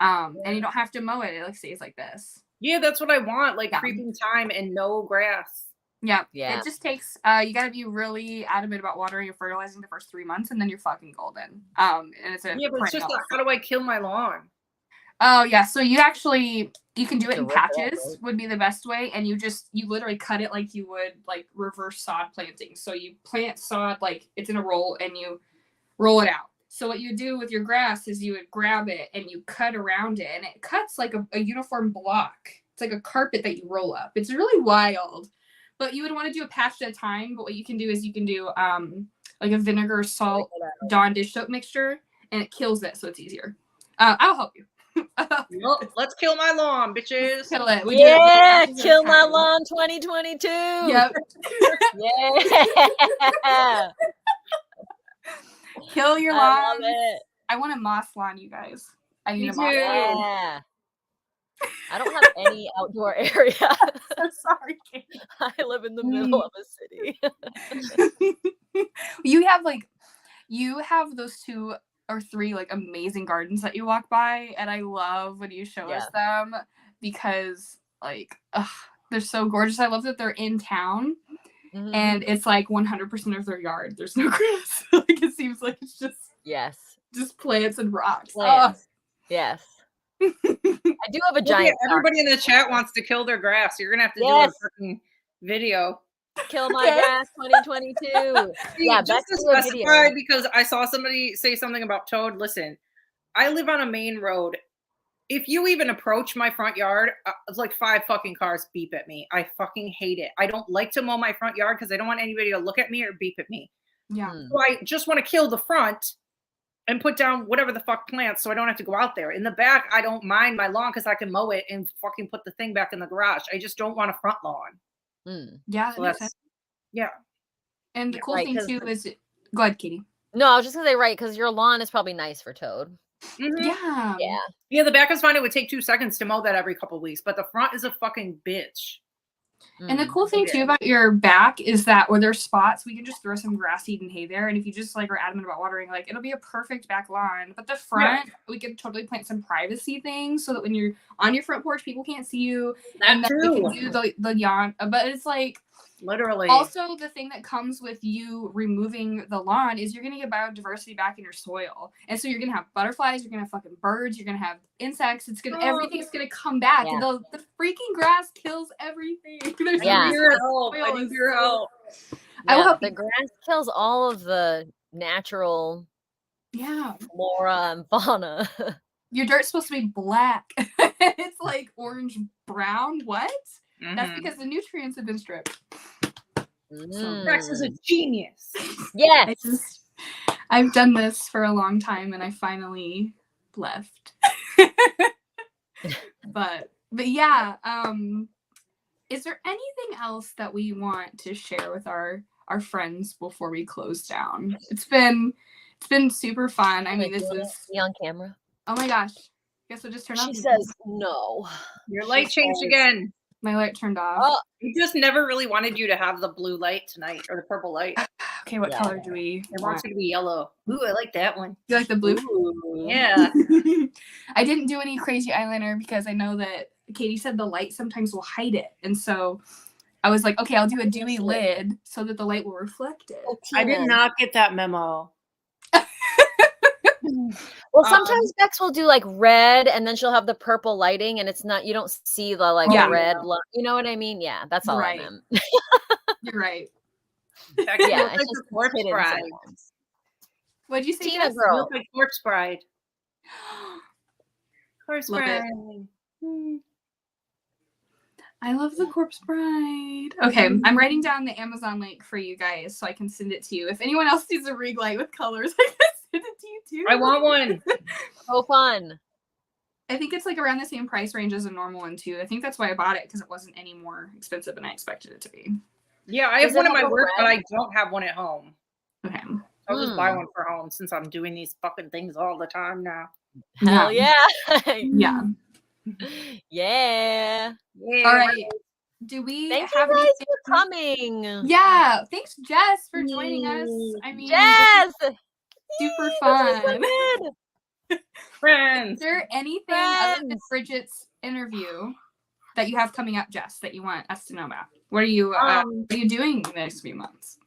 And you don't have to mow it; it like stays like this. Yeah, that's what I want. Like creeping thyme and no grass. Yeah. It just takes. You got to be really adamant about watering and fertilizing the first 3 months, and then you're fucking golden. And it's a but it's just how do I kill my lawn? Oh yeah, so you can do it in patches would be the best way, and you literally cut it like you would like reverse sod planting. So you plant sod like it's in a roll and you roll it out. So what you do with your grass is you would grab it and you cut around it, and it cuts like a uniform block. It's like a carpet that you roll up. It's really wild. But you would want to do a patch at a time. But what you can do is you can do like a vinegar, salt, Dawn dish soap mixture, and it kills it, so it's easier. I'll help you. Well, let's kill my lawn, bitches. Kill it. Kill my lawn 2022. Yep. Yeah. Kill your lawn. I love it. I want a moss lawn, you guys. I need a moss lawn. Yeah. I don't have any outdoor area. I'm sorry, Kate. I live in the middle of a city. You have those 2 or 3 like amazing gardens that you walk by, and I love when you show us them because like they're so gorgeous. I love that they're in town, and it's like 100% of their yard. There's no grass. Like it seems like it's just plants and rocks. Yes. I do have a giant. Everybody in the chat wants to kill their grass. You're gonna have to do a freaking video. Kill my grass 2022. Yeah, just to specify, because I saw somebody say something about toad. Listen, I live on a main road. If you even approach my front yard, it's like 5 fucking cars beep at me. I fucking hate it. I don't like to mow my front yard because I don't want anybody to look at me or beep at me. Yeah. So I just want to kill the front and put down whatever the fuck plants so I don't have to go out there. In the back, I don't mind my lawn because I can mow it and fucking put the thing back in the garage. I just don't want a front lawn. Yeah, so that's and the cool thing too is go ahead, Katie. No, I was just gonna say because your lawn is probably nice for toad. Yeah, the back is fine. It would take 2 seconds to mow that every couple of weeks, but the front is a fucking bitch. And the cool thing too about your back is that where there's spots, we can just throw some grass seed and hay there, and if you just like are adamant about watering, like it'll be a perfect back lawn. But the front, we can totally plant some privacy things so that when you're on your front porch, people can't see you. And then we can do the yawn. But it's like literally also the thing that comes with you removing the lawn is you're gonna get biodiversity back in your soil, and so you're gonna have butterflies, you're gonna have fucking birds, you're gonna have insects. It's gonna everything's gonna come back. And the freaking grass kills everything. There's I need your help. I will help the grass kills all of the natural flora and fauna. Your dirt's supposed to be black. It's like orange brown. What? That's because the nutrients have been stripped. So Rex is a genius. Yes. I've done this for a long time, and I finally left. But yeah, is there anything else that we want to share with our friends before we close down? It's been It's been super fun. I mean, this is be on camera. Oh my gosh. Guess we'll just turn off. She says no. Your light changed again. My light turned off. Oh, We just never really wanted you to have the blue light tonight or the purple light. Okay, what color do we It wants you to be yellow. Ooh, I like that one. You like the blue? Yeah. I didn't do any crazy eyeliner because I know that Katie said the light sometimes will hide it. And so I was like, okay, I'll do a dewy lid so that the light will reflect it. I did not get that memo. Well, sometimes Bex will do like red and then she'll have the purple lighting and it's not, you don't see the like red, you know what I mean? Yeah, that's all I meant. You're right. Yeah, it's just corpse bride. What'd you say, Tina girl? Look like corpse bride. Corpse Love bride. I love the corpse bride. Okay, I'm writing down the Amazon link for you guys so I can send it to you. If anyone else needs a rig light with colors, I can send it to you too. I want one. So fun. I think it's like around the same price range as a normal one too. I think that's why I bought it, because it wasn't any more expensive than I expected it to be. Yeah, I have one at my work, but I don't have one at home. Okay. I'll just buy one for home since I'm doing these fucking things all the time now. Hell yeah. Yeah. Yeah. All right. Do we Thank have you guys anything? for coming? Yeah. Thanks, Jess, for joining us. I mean, Jess! Super fun. Friends. Is there anything other than Bridget's interview that you have coming up, Jess, that you want us to know about? What are you doing the next few months?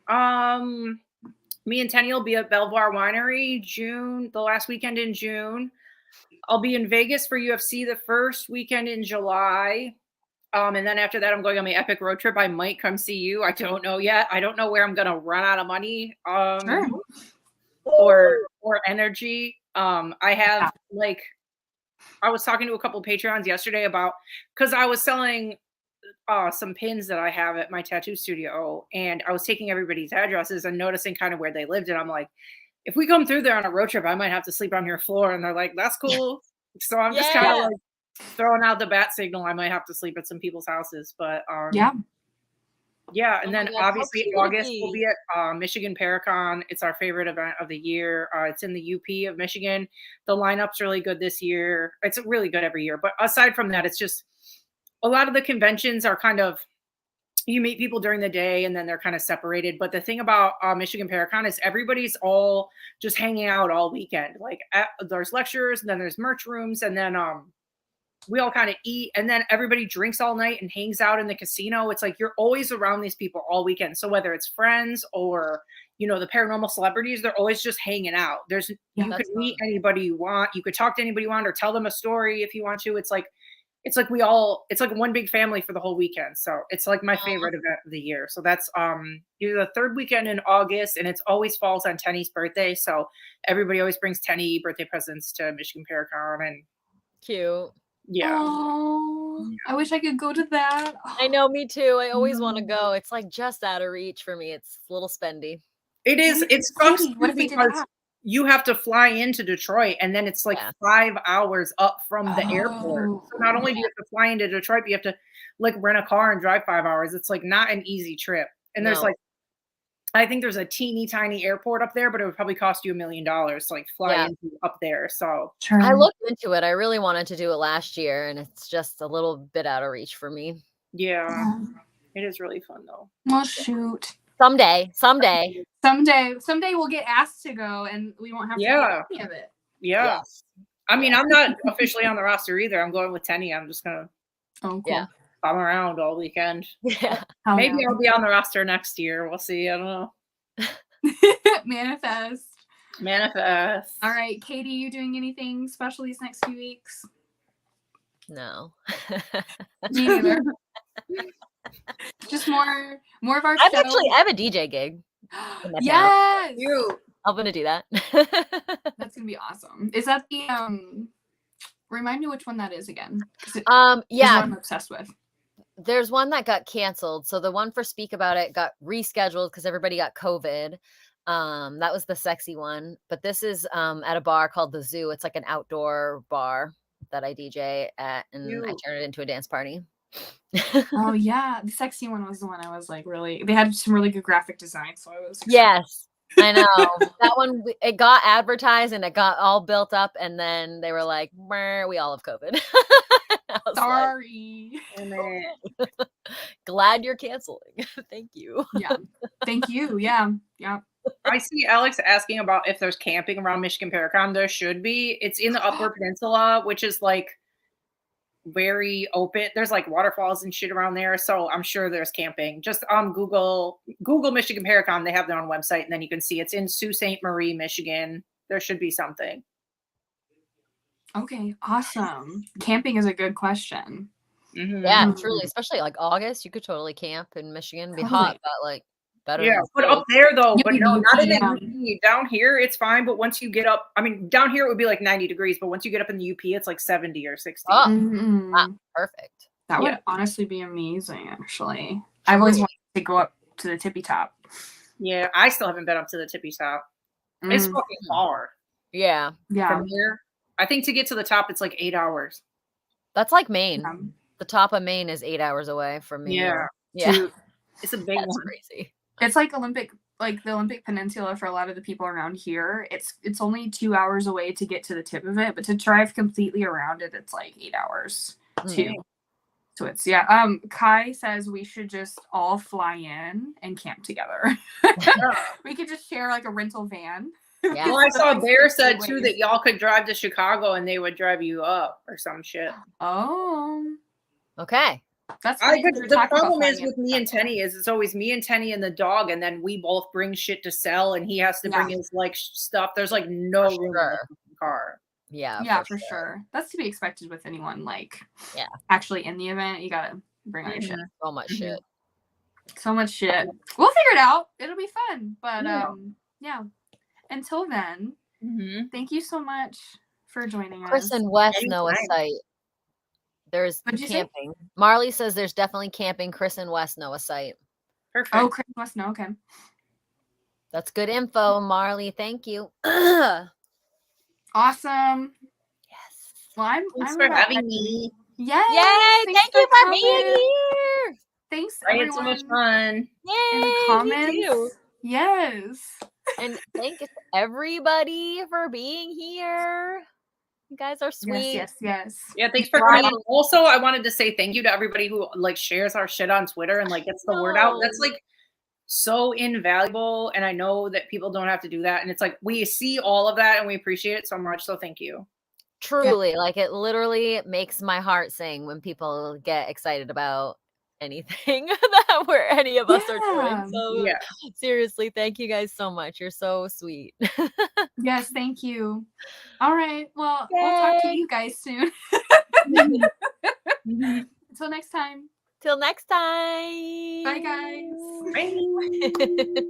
Me and Tenny will be at Belvoir Winery the last weekend in June. I'll be in Vegas for UFC the first weekend in July. And then after that, I'm going on my epic road trip. I might come see you. I don't know yet. I don't know where I'm gonna run out of money or energy. I have I was talking to a couple of Patreons yesterday about, because I was selling some pins that I have at my tattoo studio, and I was taking everybody's addresses and noticing kind of where they lived, and I'm like, if we come through there on a road trip, I might have to sleep on your floor. And they're like, that's cool. So I'm just kind of like throwing out the bat signal. I might have to sleep at some people's houses, but yeah. And then obviously August we'll be at Michigan Paracon. It's our favorite event of the year. It's in the UP of Michigan. The lineup's really good this year. It's really good every year. But aside from that, it's just a lot of the conventions are kind of, you meet people during the day and then they're kind of separated. But the thing about Michigan Paracon is everybody's all just hanging out all weekend. Like there's lectures and then there's merch rooms and then we all kind of eat and then everybody drinks all night and hangs out in the casino. It's like you're always around these people all weekend. So whether it's friends or, you know, the paranormal celebrities, they're always just hanging out. You could meet anybody you want. You could talk to anybody you want or tell them a story if you want to. It's like one big family for the whole weekend. So it's like my favorite event of the year. So that's either the third weekend in August, and it's always falls on Tenny's birthday. So everybody always brings Tenny birthday presents to Michigan Paracon, and cute. Yeah. Oh, I wish I could go to that. I know, me too. I always want to go. It's like just out of reach for me. It's a little spendy. It is. It's because you have to fly into Detroit and then it's like 5 hours up from the airport. So not only do you have to fly into Detroit, but you have to like rent a car and drive 5 hours. It's like not an easy trip. And there's like, I think there's a teeny tiny airport up there, but it would probably cost you $1 million to like fly into up there. So I looked into it. I really wanted to do it last year and it's just a little bit out of reach for me. Yeah. It is really fun though. Well, shoot. Someday we'll get asked to go and we won't have to do any of it. Yeah. Yes. I mean, I'm not officially on the roster either. I'm going with Tenny. I'm just going to bum around all weekend. Yeah. Maybe I'll be on the roster next year. We'll see. I don't know. Manifest. All right. Katie, you doing anything special these next few weeks? No. Me neither. Just more of our show. I have a DJ gig. Yes. I'm gonna do that. That's gonna be awesome. Is that the remind me which one that is again? Yeah, I'm obsessed with. There's one that got canceled. So the one for Speak About It got rescheduled because everybody got COVID. That was the sexy one. But this is at a bar called The Zoo. It's like an outdoor bar that I DJ at, and I turn it into a dance party. Oh yeah, the sexy one was the one I was like really. They had some really good graphic design, so I was. Yes, I know that one. It got advertised and it got all built up, and then they were like, "We all have COVID." I was Sorry. like, glad you're canceling. Thank you. Yeah. Thank you. Yeah. Yeah. I see Alex asking about if there's camping around Michigan Paracon. There should be. It's in the Upper Peninsula, which is like very open. There's like waterfalls and shit around there, so I'm sure there's camping. Just Google Michigan Paracon. They have their own website, and then you can see it's in Sault Ste. Marie, Michigan. There should be something. Okay. Awesome. Camping is a good question. Yeah, truly, especially like August, you could totally camp in Michigan. Be hot, but like better. Yeah, than but up there though, but no, not in the yeah. UP. Down here, it's fine. But once you get up, I mean, down here it would be like 90 degrees, but once you get up in the UP, it's like 70 or 60. Oh, Mhm. wow, perfect. That would honestly be amazing, actually. I've always wanted to go up to the tippy top. Yeah, I still haven't been up to the tippy top. It's fucking far. Yeah. Yeah. From here, I think to get to the top, it's like 8 hours. That's like Maine. Yeah. The top of Maine is 8 hours away from me. Yeah. Yeah. Dude, It's a big That's one. crazy. it's like the Olympic Peninsula for a lot of the people around here. It's only 2 hours away to get to the tip of it, but to drive completely around it, it's like 8 hours too. So it's Kai says we should just all fly in and camp together. We could just share like a rental van. Yeah. Well, I saw Bear said too that y'all could drive to Chicago and they would drive you up or some shit. Oh, okay. that's the problem is with me and Tenny is it's always me and Tenny and the dog, and then we both bring shit to sell, and he has to bring his like stuff. There's like no room in the car. Yeah, for sure. That's to be expected with anyone. Like, yeah, actually in the event, you gotta bring all your shit. So much shit. So much shit. We'll figure it out. It'll be fun. But yeah. Until then, thank you so much for joining us. Chris and Wes know a site. There's camping. Marley says there's definitely camping. Chris and Wes know a site. Perfect. Oh, Chris and Wes know. Okay. That's good info, Marley. Thank you. Awesome. Yes. Well, Thanks for having me. Yes. Yay! Thank you for being here. Thanks, I had everyone. so much fun. Yay! In the comments. Yes. And thanks everybody for being here. You guys are sweet. Yes. Yeah, thanks for coming. Also, I wanted to say thank you to everybody who like shares our shit on Twitter and like gets the word out. That's like so invaluable, and I know that people don't have to do that, and it's like we see all of that and we appreciate it so much, so thank you. Truly, like it literally makes my heart sing when people get excited about anything that where any of us are doing. So seriously, thank you guys so much. You're so sweet. Yes, thank you. All right, well, we'll talk to you guys soon. Until next time. Till next time. Bye, guys. Bye.